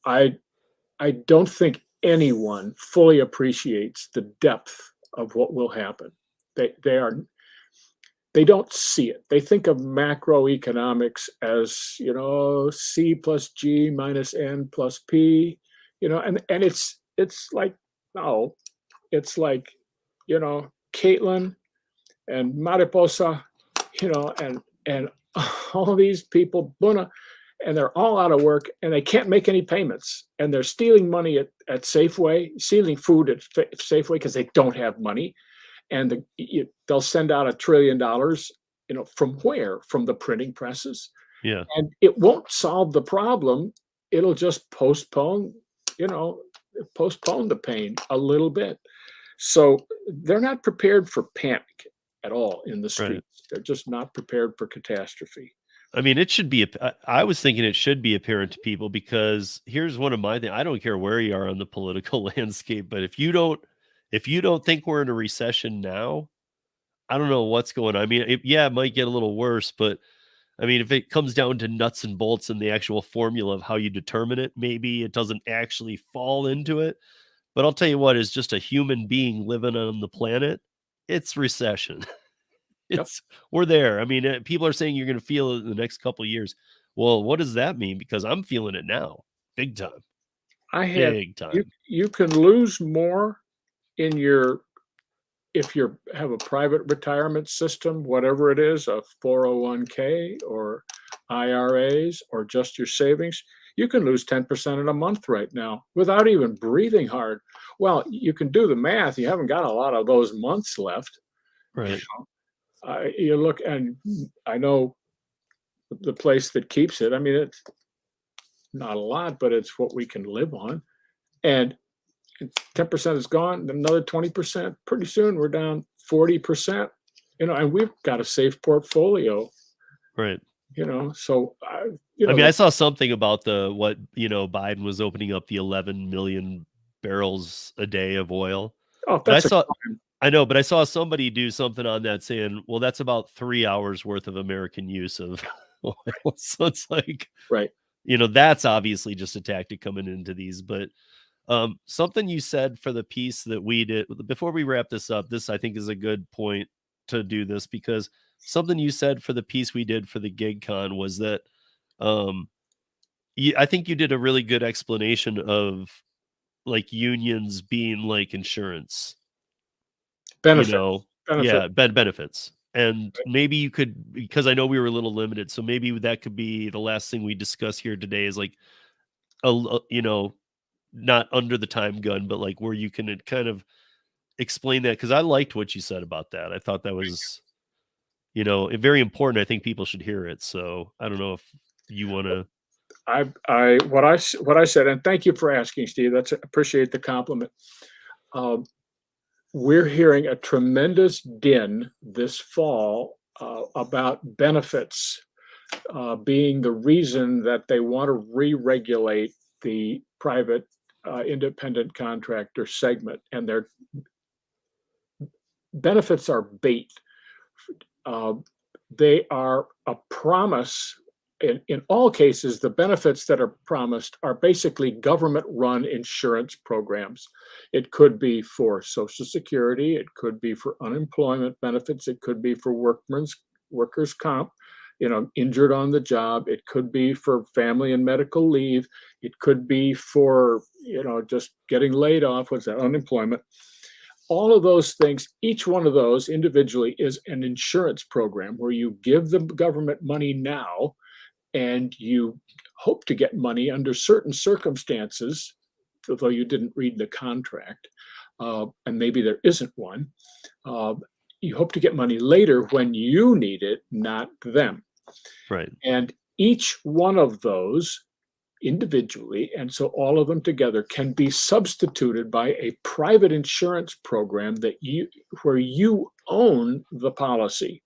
I don't think anyone fully appreciates the depth of what will happen. They don't see it. They think of macroeconomics as, C plus G minus N plus P, and it's like, no, it's like, Caitlin and Mariposa, and all these people, Buna, and they're all out of work, and they can't make any payments, and they're stealing money at Safeway, stealing food at Safeway because they don't have money, and they'll send out $1 trillion, from where? From the printing presses. Yeah. And it won't solve the problem. It'll just postpone the pain a little bit. So they're not prepared for panic at all in the streets. Right. They're just not prepared for catastrophe. I mean, it should be, I was thinking it should be apparent to people, because here's one of my things. I don't care where you are on the political landscape, but if you don't think we're in a recession now, I don't know what's going on. I mean, it might get a little worse, but I mean, if it comes down to nuts and bolts and the actual formula of how you determine it, maybe it doesn't actually fall into it. But I'll tell you what, as just a human being living on the planet, it's recession. Yep. we're there. I mean, people are saying you're going to feel it in the next couple of years. Well, what does that mean? Because I'm feeling it now, big time, I have big you time. you can lose more in your if you have a private retirement system, whatever it is, a 401k or IRAs or just your savings, you can lose 10% in a month right now without even breathing hard. Well, you can do the math. You haven't got a lot of those months left. Right. You look, and I know the place that keeps it. I mean, it's not a lot, but it's what we can live on. And 10% is gone, another 20%. Pretty soon we're down 40%, and we've got a safe portfolio, Right. So I mean, I saw something about Biden was opening up the 11 million barrels a day of oil. oh, But that's a crime. I know, but I saw somebody do something on that saying, well, that's about 3 hours worth of American use of oil. So it's like, Right. That's obviously just a tactic coming into these. But something you said for the piece that we did before we wrap this up, this I think is a good point to do this, because something you said for the piece we did for the gig con was that um I think you did a really good explanation of like unions being like insurance, Benefit. Benefit. yeah, benefits. And maybe you could, because I know we were a little limited, so maybe that could be the last thing we discuss here today is like not under the time gun, but like where you can kind of explain that, because I liked what you said about that. I thought that was very important. I think people should hear it. So I don't know if you want to. What I said, and thank you for asking, Steve. Appreciate the compliment. We're hearing a tremendous din this fall about benefits being the reason that they want to re-regulate the private independent contractor segment, and their benefits are bait. They are a promise. In all cases, the benefits that are promised are basically government-run insurance programs. It could be for Social Security, it could be for unemployment benefits, it could be for workers' comp, injured on the job, it could be for family and medical leave, it could be for, just getting laid off, what's that, unemployment. All of those things, each one of those individually is an insurance program where you give the government money now, and you hope to get money under certain circumstances, although you didn't read the contract, and maybe there isn't one. You hope to get money later when you need it, not them. Right. And each one of those individually, and so all of them together, can be substituted by a private insurance program where you own the policy.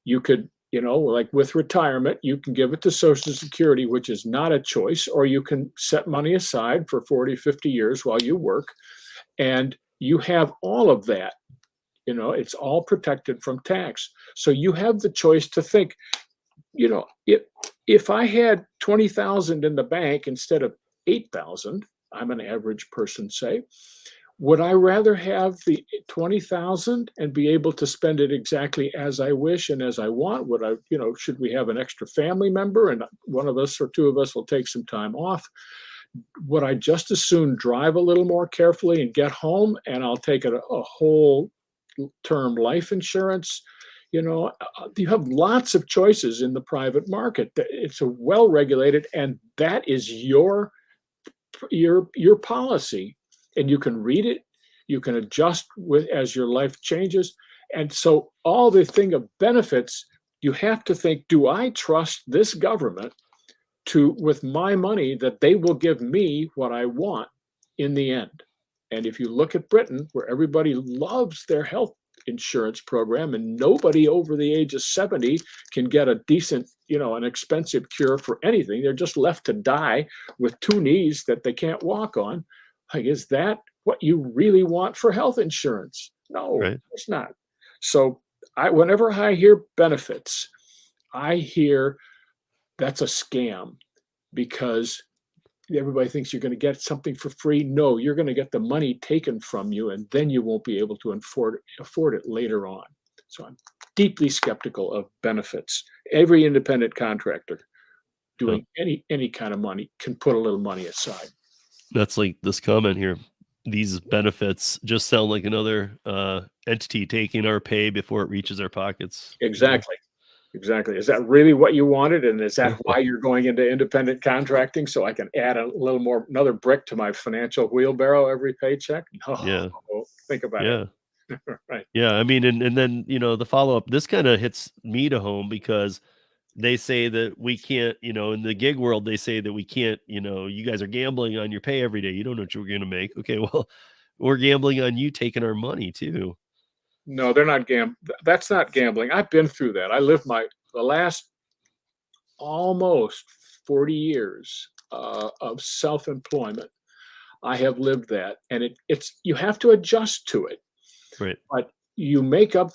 You could, like with retirement, you can give it to Social Security, which is not a choice, or you can set money aside for 40, 50 years while you work, and you have all of that. It's all protected from tax. So you have the choice to think, if I had 20,000 in the bank instead of 8,000, I'm an average person, say, would I rather have the 20,000 and be able to spend it exactly as I wish and as I want? Would I, should we have an extra family member and one of us or two of us will take some time off? Would I just as soon drive a little more carefully and get home and I'll take a whole term life insurance? You have lots of choices in the private market. It's a well-regulated, and that is your policy. And you can read it, you can adjust as your life changes. And so all the thing of benefits, you have to think, do I trust this government with my money, that they will give me what I want in the end? And if you look at Britain, where everybody loves their health insurance program and nobody over the age of 70 can get a decent, an expensive cure for anything, they're just left to die with two knees that they can't walk on. Like, is that what you really want for health insurance? No, Right. it's not. So whenever I hear benefits, I hear that's a scam, because everybody thinks you're going to get something for free. No, you're going to get the money taken from you, and then you won't be able to afford it later on. So I'm deeply skeptical of benefits. Every independent contractor Yep. doing any kind of money can put a little money aside. That's like this comment here. These benefits just sound like another entity taking our pay before it reaches our pockets. Exactly. Exactly. Is that really what you wanted? And is that why you're going into independent contracting? So I can add a little more, another brick to my financial wheelbarrow every paycheck? No, Yeah. think about it. Yeah. Right. Yeah. I mean, and then, the follow up, this kind of hits me to home because they say that we can't, in the gig world, they say that we can't, you guys are gambling on your pay every day. You don't know what you're going to make. Okay. Well, we're gambling on you taking our money too. No, they're not that's not gambling. I've been through that. I lived the last almost 40 years of self-employment. I have lived that, and it's you have to adjust to it, Right. but you make up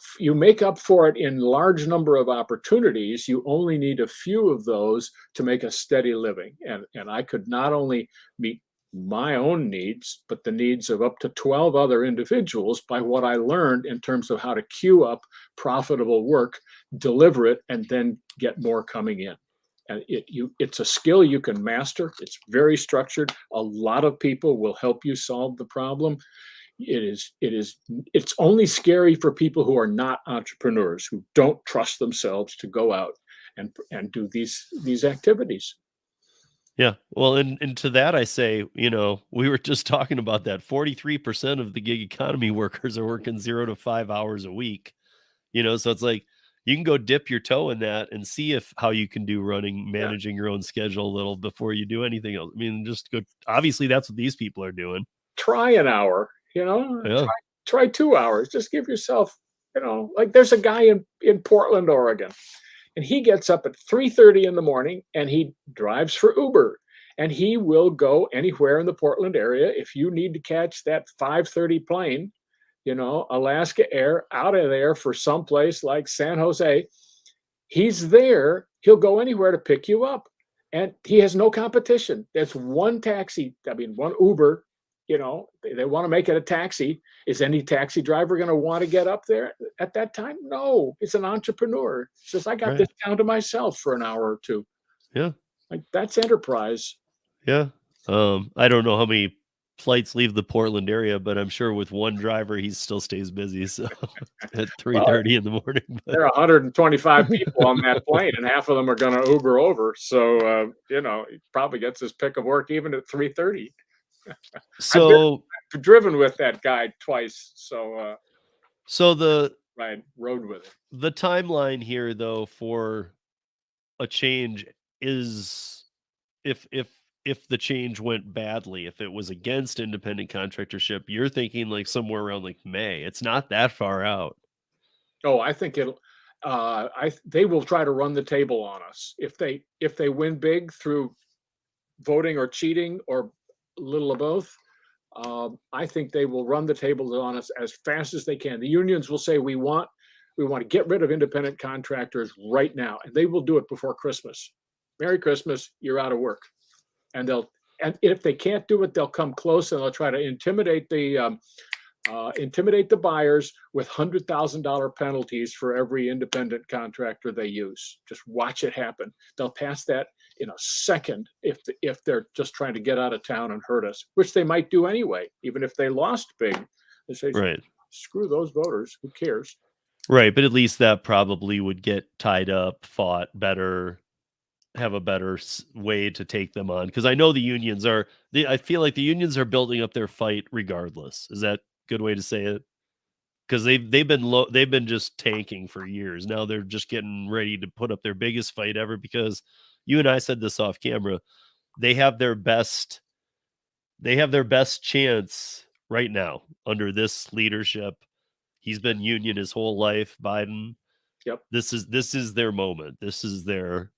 for it in large number of opportunities. You only need a few of those to make a steady living, and I could not only meet my own needs, but the needs of up to 12 other individuals by what I learned in terms of how to queue up profitable work, deliver it, and then get more coming in. And it's a skill you can master. It's very structured. A lot of people will help you solve the problem. It's only scary for people who are not entrepreneurs, who don't trust themselves to go out and do these activities. Yeah. Well, and to that I say, we were just talking about that 43% of the gig economy workers are working 0 to 5 hours a week. So it's like you can go dip your toe in that and see if how you can do Yeah, managing your own schedule a little before you do anything else. I mean, just go, obviously that's what these people are doing. try an hour. Yeah. Try 2 hours. Just give yourself, like there's a guy in Portland, Oregon, and he gets up at 3:30 in the morning and he drives for Uber. And he will go anywhere in the Portland area. If you need to catch that 5:30 plane, Alaska Air out of there for someplace like San Jose, he's there. He'll go anywhere to pick you up. And he has no competition. There's one taxi, I mean, one Uber, they want to make it a taxi. Is any taxi driver going to want to get up there at that time? No, it's an entrepreneur. He says, I got Right. this down to myself for an hour or two. Yeah. Like that's enterprise. Yeah. I don't know how many flights leave the Portland area, but I'm sure with one driver, he still stays busy. So at Well, 3:30 in the morning, but there are 125 people on that plane, and half of them are going to Uber over. So, he probably gets his pick of work even at 3:30. I've so driven with that guy twice, so so the rode with him. the timeline here though for a change is if the change went badly, if it was against independent contractorship, you're thinking like somewhere around like May. It's not that far out. Oh, I think it'll. They will try to run the table on us if they win big through voting or cheating or a little of both. I think they will run the table on us as fast as they can. The unions will say we want to get rid of independent contractors right now, and they will do it before Christmas. Merry Christmas, you're out of work. And if they can't do it, they'll come close and they'll try to intimidate the buyers with $100,000 penalties for every independent contractor they use. Just watch it happen. They'll pass that in a second if they're just trying to get out of town and hurt us, which they might do anyway, even if they lost big. They say, Right. screw those voters. Who cares? Right. But at least that probably would get tied up, fought better, have a better way to take them on. Because I know the unions are, I feel like the unions are building up their fight regardless. Is that a good way to say it? Because they've been just tanking for years. Now they're just getting ready to put up their biggest fight ever because you and I said this off camera. They have their best chance right now under this leadership. He's been union his whole life, Biden. Yep. This is their moment. This is their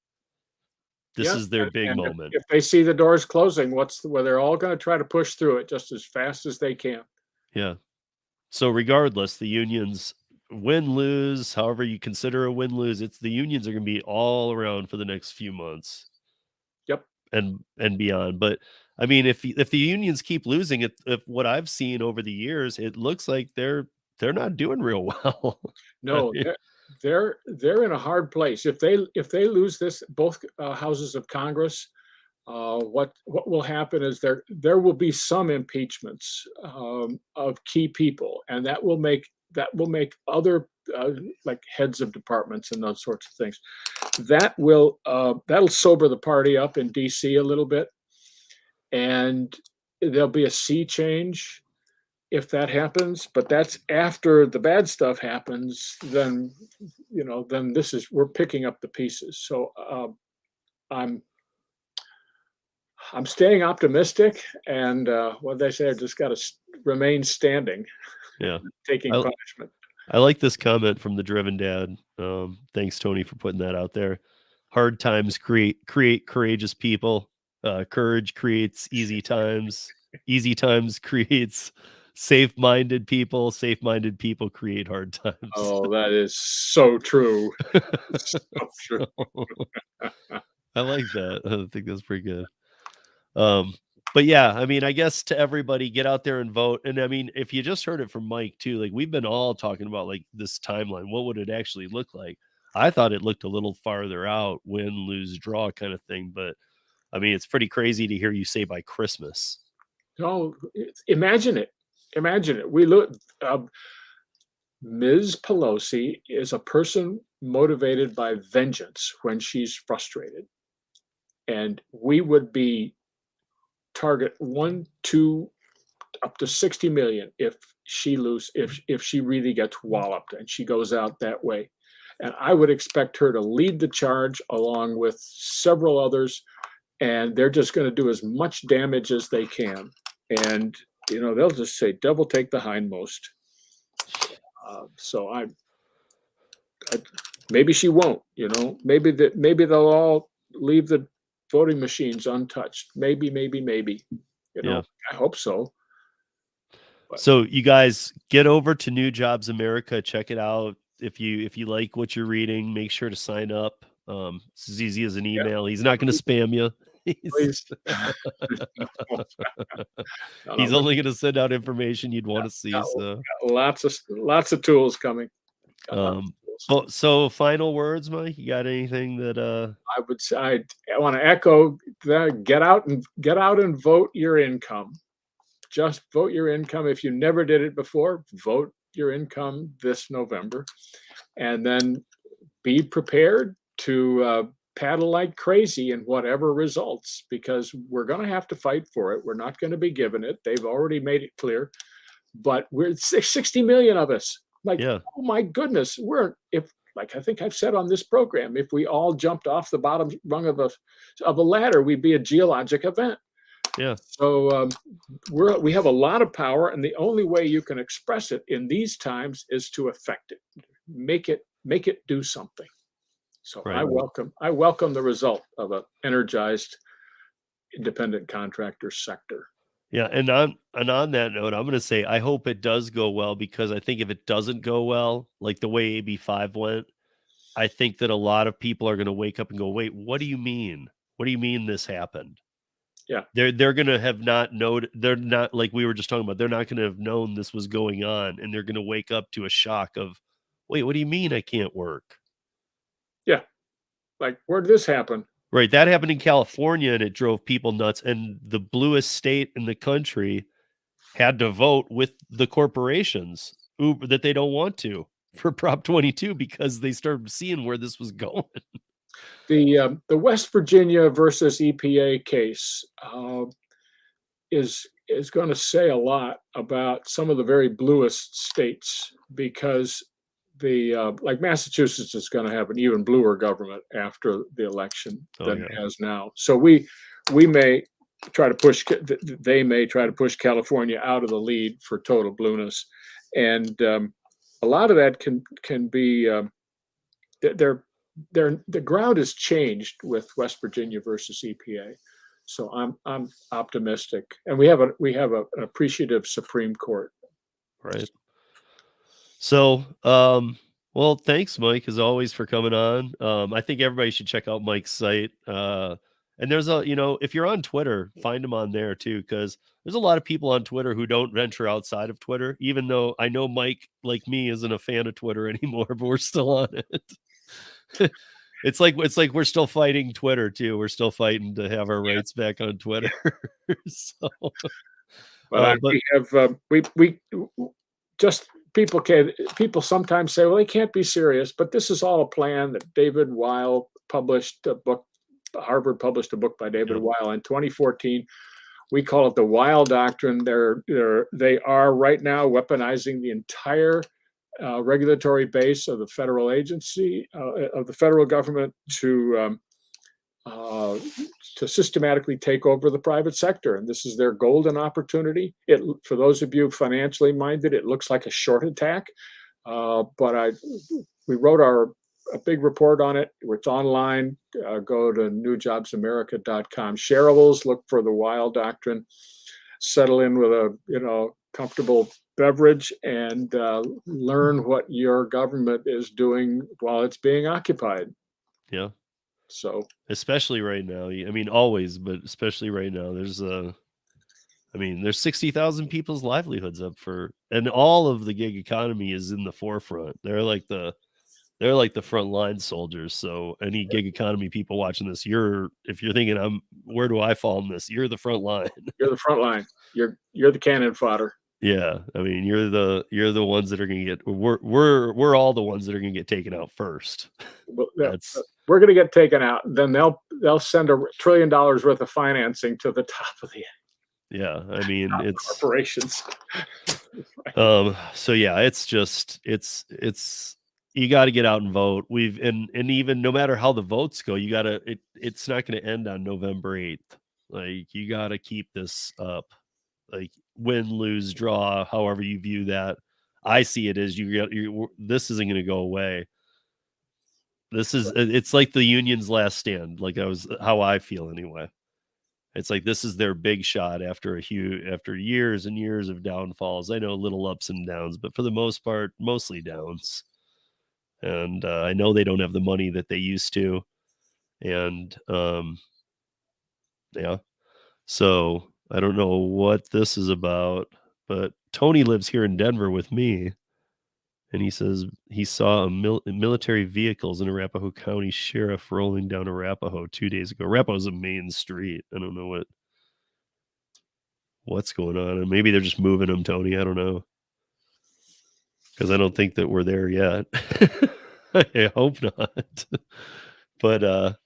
Yeah, big and moment. if they see the doors closing, they're all going to try to push through it just as fast as they can. Yeah. So regardless, the unions win, lose, however you consider a win, lose, it's the unions are going to be all around for the next few months. Yep. And beyond. But I mean, if the unions keep losing, if what I've seen over the years, it looks like they're they're not doing real well. No, they're in a hard place. If they lose this, both houses of Congress, what will happen is there will be some impeachments of key people, and that will make other like heads of departments and those sorts of things. That'll sober the party up in D.C. a little bit, and there'll be a sea change if that happens. But that's after the bad stuff happens. Then then we're picking up the pieces. So I'm I'm staying optimistic, and what they say, I just got to remain standing, Yeah. taking I punishment. I like this comment from the Driven Dad. Thanks, Tony, for putting that out there. Hard times create courageous people. Courage creates easy times. Easy times creates safe-minded people. Safe-minded people create hard times. Oh, that is so true. So true. I like that. I think that's pretty good. But yeah, I mean, I guess to everybody, get out there and vote. And I mean, if you just heard it from Mike too, like we've been all talking about like this timeline, what would it actually look like? I thought it looked a little farther out, win, lose, draw kind of thing. But I mean, it's pretty crazy to hear you say by Christmas. No, imagine it. Imagine it. We look. Ms. Pelosi is a person motivated by vengeance when she's frustrated, and we would be target 1, 2, up to 60 million if she really gets walloped and she goes out that way. And I would expect her to lead the charge along with several others, and they're just going to do as much damage as they can. And they'll just say, "Devil take the hindmost." So maybe she won't. Maybe they'll all leave the voting machines untouched. Maybe. Yeah. I hope so. But So you guys get over to New Jobs America, check it out. If you like what you're reading, make sure to sign up. It's as easy as an yeah, email. He's not going to spam you. please. No, He's but only going to send out information you'd want to see. got- So, got lots of tools coming. Got lots of tools. so final words, Mike. You got anything that? I would say I want to echo that. Get out and vote your income. Just vote your income. If you never did it before, vote your income this November, and then be prepared to paddle like crazy in whatever results, because we're going to have to fight for it. We're not going to be given it. They've already made it clear. But we're 60 million of us. Like, Yeah. oh my goodness, like I think I've said on this program, if we all jumped off the bottom rung of a ladder, we'd be a geologic event. Yeah. So we have a lot of power, and the only way you can express it in these times is to affect it, make it do something. So Right. I welcome the result of an energized independent contractor sector. Yeah, and on that note, I'm going to say I hope it does go well, because I think if it doesn't go well, like the way AB5 went, I think that a lot of people are going to wake up and go, "Wait, what do you mean? What do you mean this happened?" Yeah. They're going to have not known. They're not, like we were just talking about, they're not going to have known this was going on, and they're going to wake up to a shock of, "Wait, what do you mean I can't work?" Yeah. Like, where did this happen? Right, that happened in California, and it drove people nuts, and the bluest state in the country had to vote with the corporations Uber that they don't want to for Prop 22, because they started seeing where this was going. The West Virginia versus EPA case is going to say a lot about some of the very bluest states, because like Massachusetts is going to have an even bluer government after the election than it has now. So we may try to push, they may try to push California out of the lead for total blueness, and a lot of that can be the ground has changed with West Virginia versus EPA. So I'm optimistic, and we have an appreciative Supreme Court. Right. So, well, thanks, Mike, as always, for coming on. I think everybody should check out Mike's site. And there's a, if you're on Twitter, find them on there too, because there's a lot of people on Twitter who don't venture outside of Twitter, even though I know Mike, like me, isn't a fan of Twitter anymore, but we're still on it. It's like we're still fighting Twitter too. We're still fighting to have our rights back on Twitter. So, but we have we just people sometimes say, well, they can't be serious, but this is all a plan that David Weil published a book. Harvard published a book by David Weil in 2014. We call it the Weil Doctrine. They are right now weaponizing the entire regulatory base of the federal agency, of the federal government to systematically take over the private sector. And this is their golden opportunity. For those of you financially minded, it looks like a short attack. But we wrote a big report on it. It's online. Go to newjobsamerica.com. Shareables, look for the Weil Doctrine. Settle in with a comfortable beverage and learn what your government is doing while it's being occupied. Yeah. So especially right now, I mean, always, but especially right now, there's 60,000 people's livelihoods up for, and all of the gig economy is in the forefront. They're like the frontline soldiers. So any gig economy people watching this, if you're thinking where do I fall in this? You're the front line. You're the front line. You're the cannon fodder. Yeah, I mean, you're the ones that are going to get. We're all the ones that are going to get taken out first. We're going to get taken out. Then they'll send $1 trillion worth of financing to the top of the. Yeah, I mean, it's corporations. So yeah, it's you got to get out and vote. And even no matter how the votes go, it's not going to end on November 8th. Like, you got to keep this up. Like, win, lose, draw, however you view that. I see it as this isn't going to go away. It's like the union's last stand. Like, how I feel anyway. It's like this is their big shot after years and years of downfalls. I know little ups and downs, but for the most part, mostly downs. And I know they don't have the money that they used to. And yeah. So I don't know what this is about, but Tony lives here in Denver with me. And he says he saw military vehicles in Arapahoe County Sheriff rolling down Arapahoe 2 days ago. Arapahoe's a main street. I don't know what's going on. And maybe they're just moving them, Tony. I don't know. Because I don't think that we're there yet. I hope not. But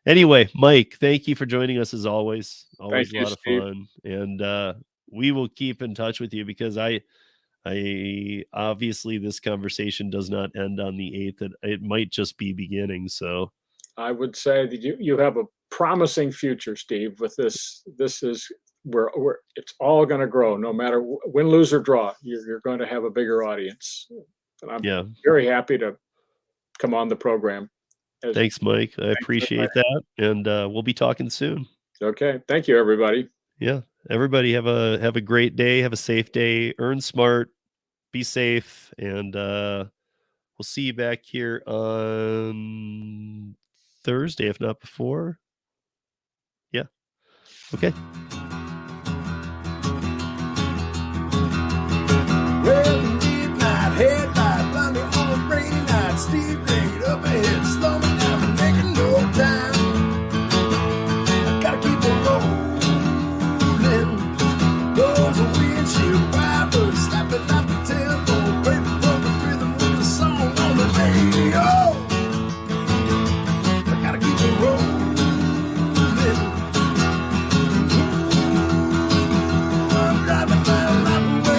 anyway, Mike, thank you for joining us as always. Always a lot of fun. And we will keep in touch with you, because I obviously this conversation does not end on the 8th. It might just be beginning. So I would say that you have a promising future, Steve, with this. This is where it's all going to grow. No matter win, lose, or draw, you're going to have a bigger audience. And I'm very happy to come on the program. Thanks, Mike. I appreciate that. And we'll be talking soon. Okay. Thank you, everybody. Yeah. Everybody have a great day. Have a safe day. Earn smart. Be safe. And we'll see you back here on Thursday, if not before. Yeah. Okay.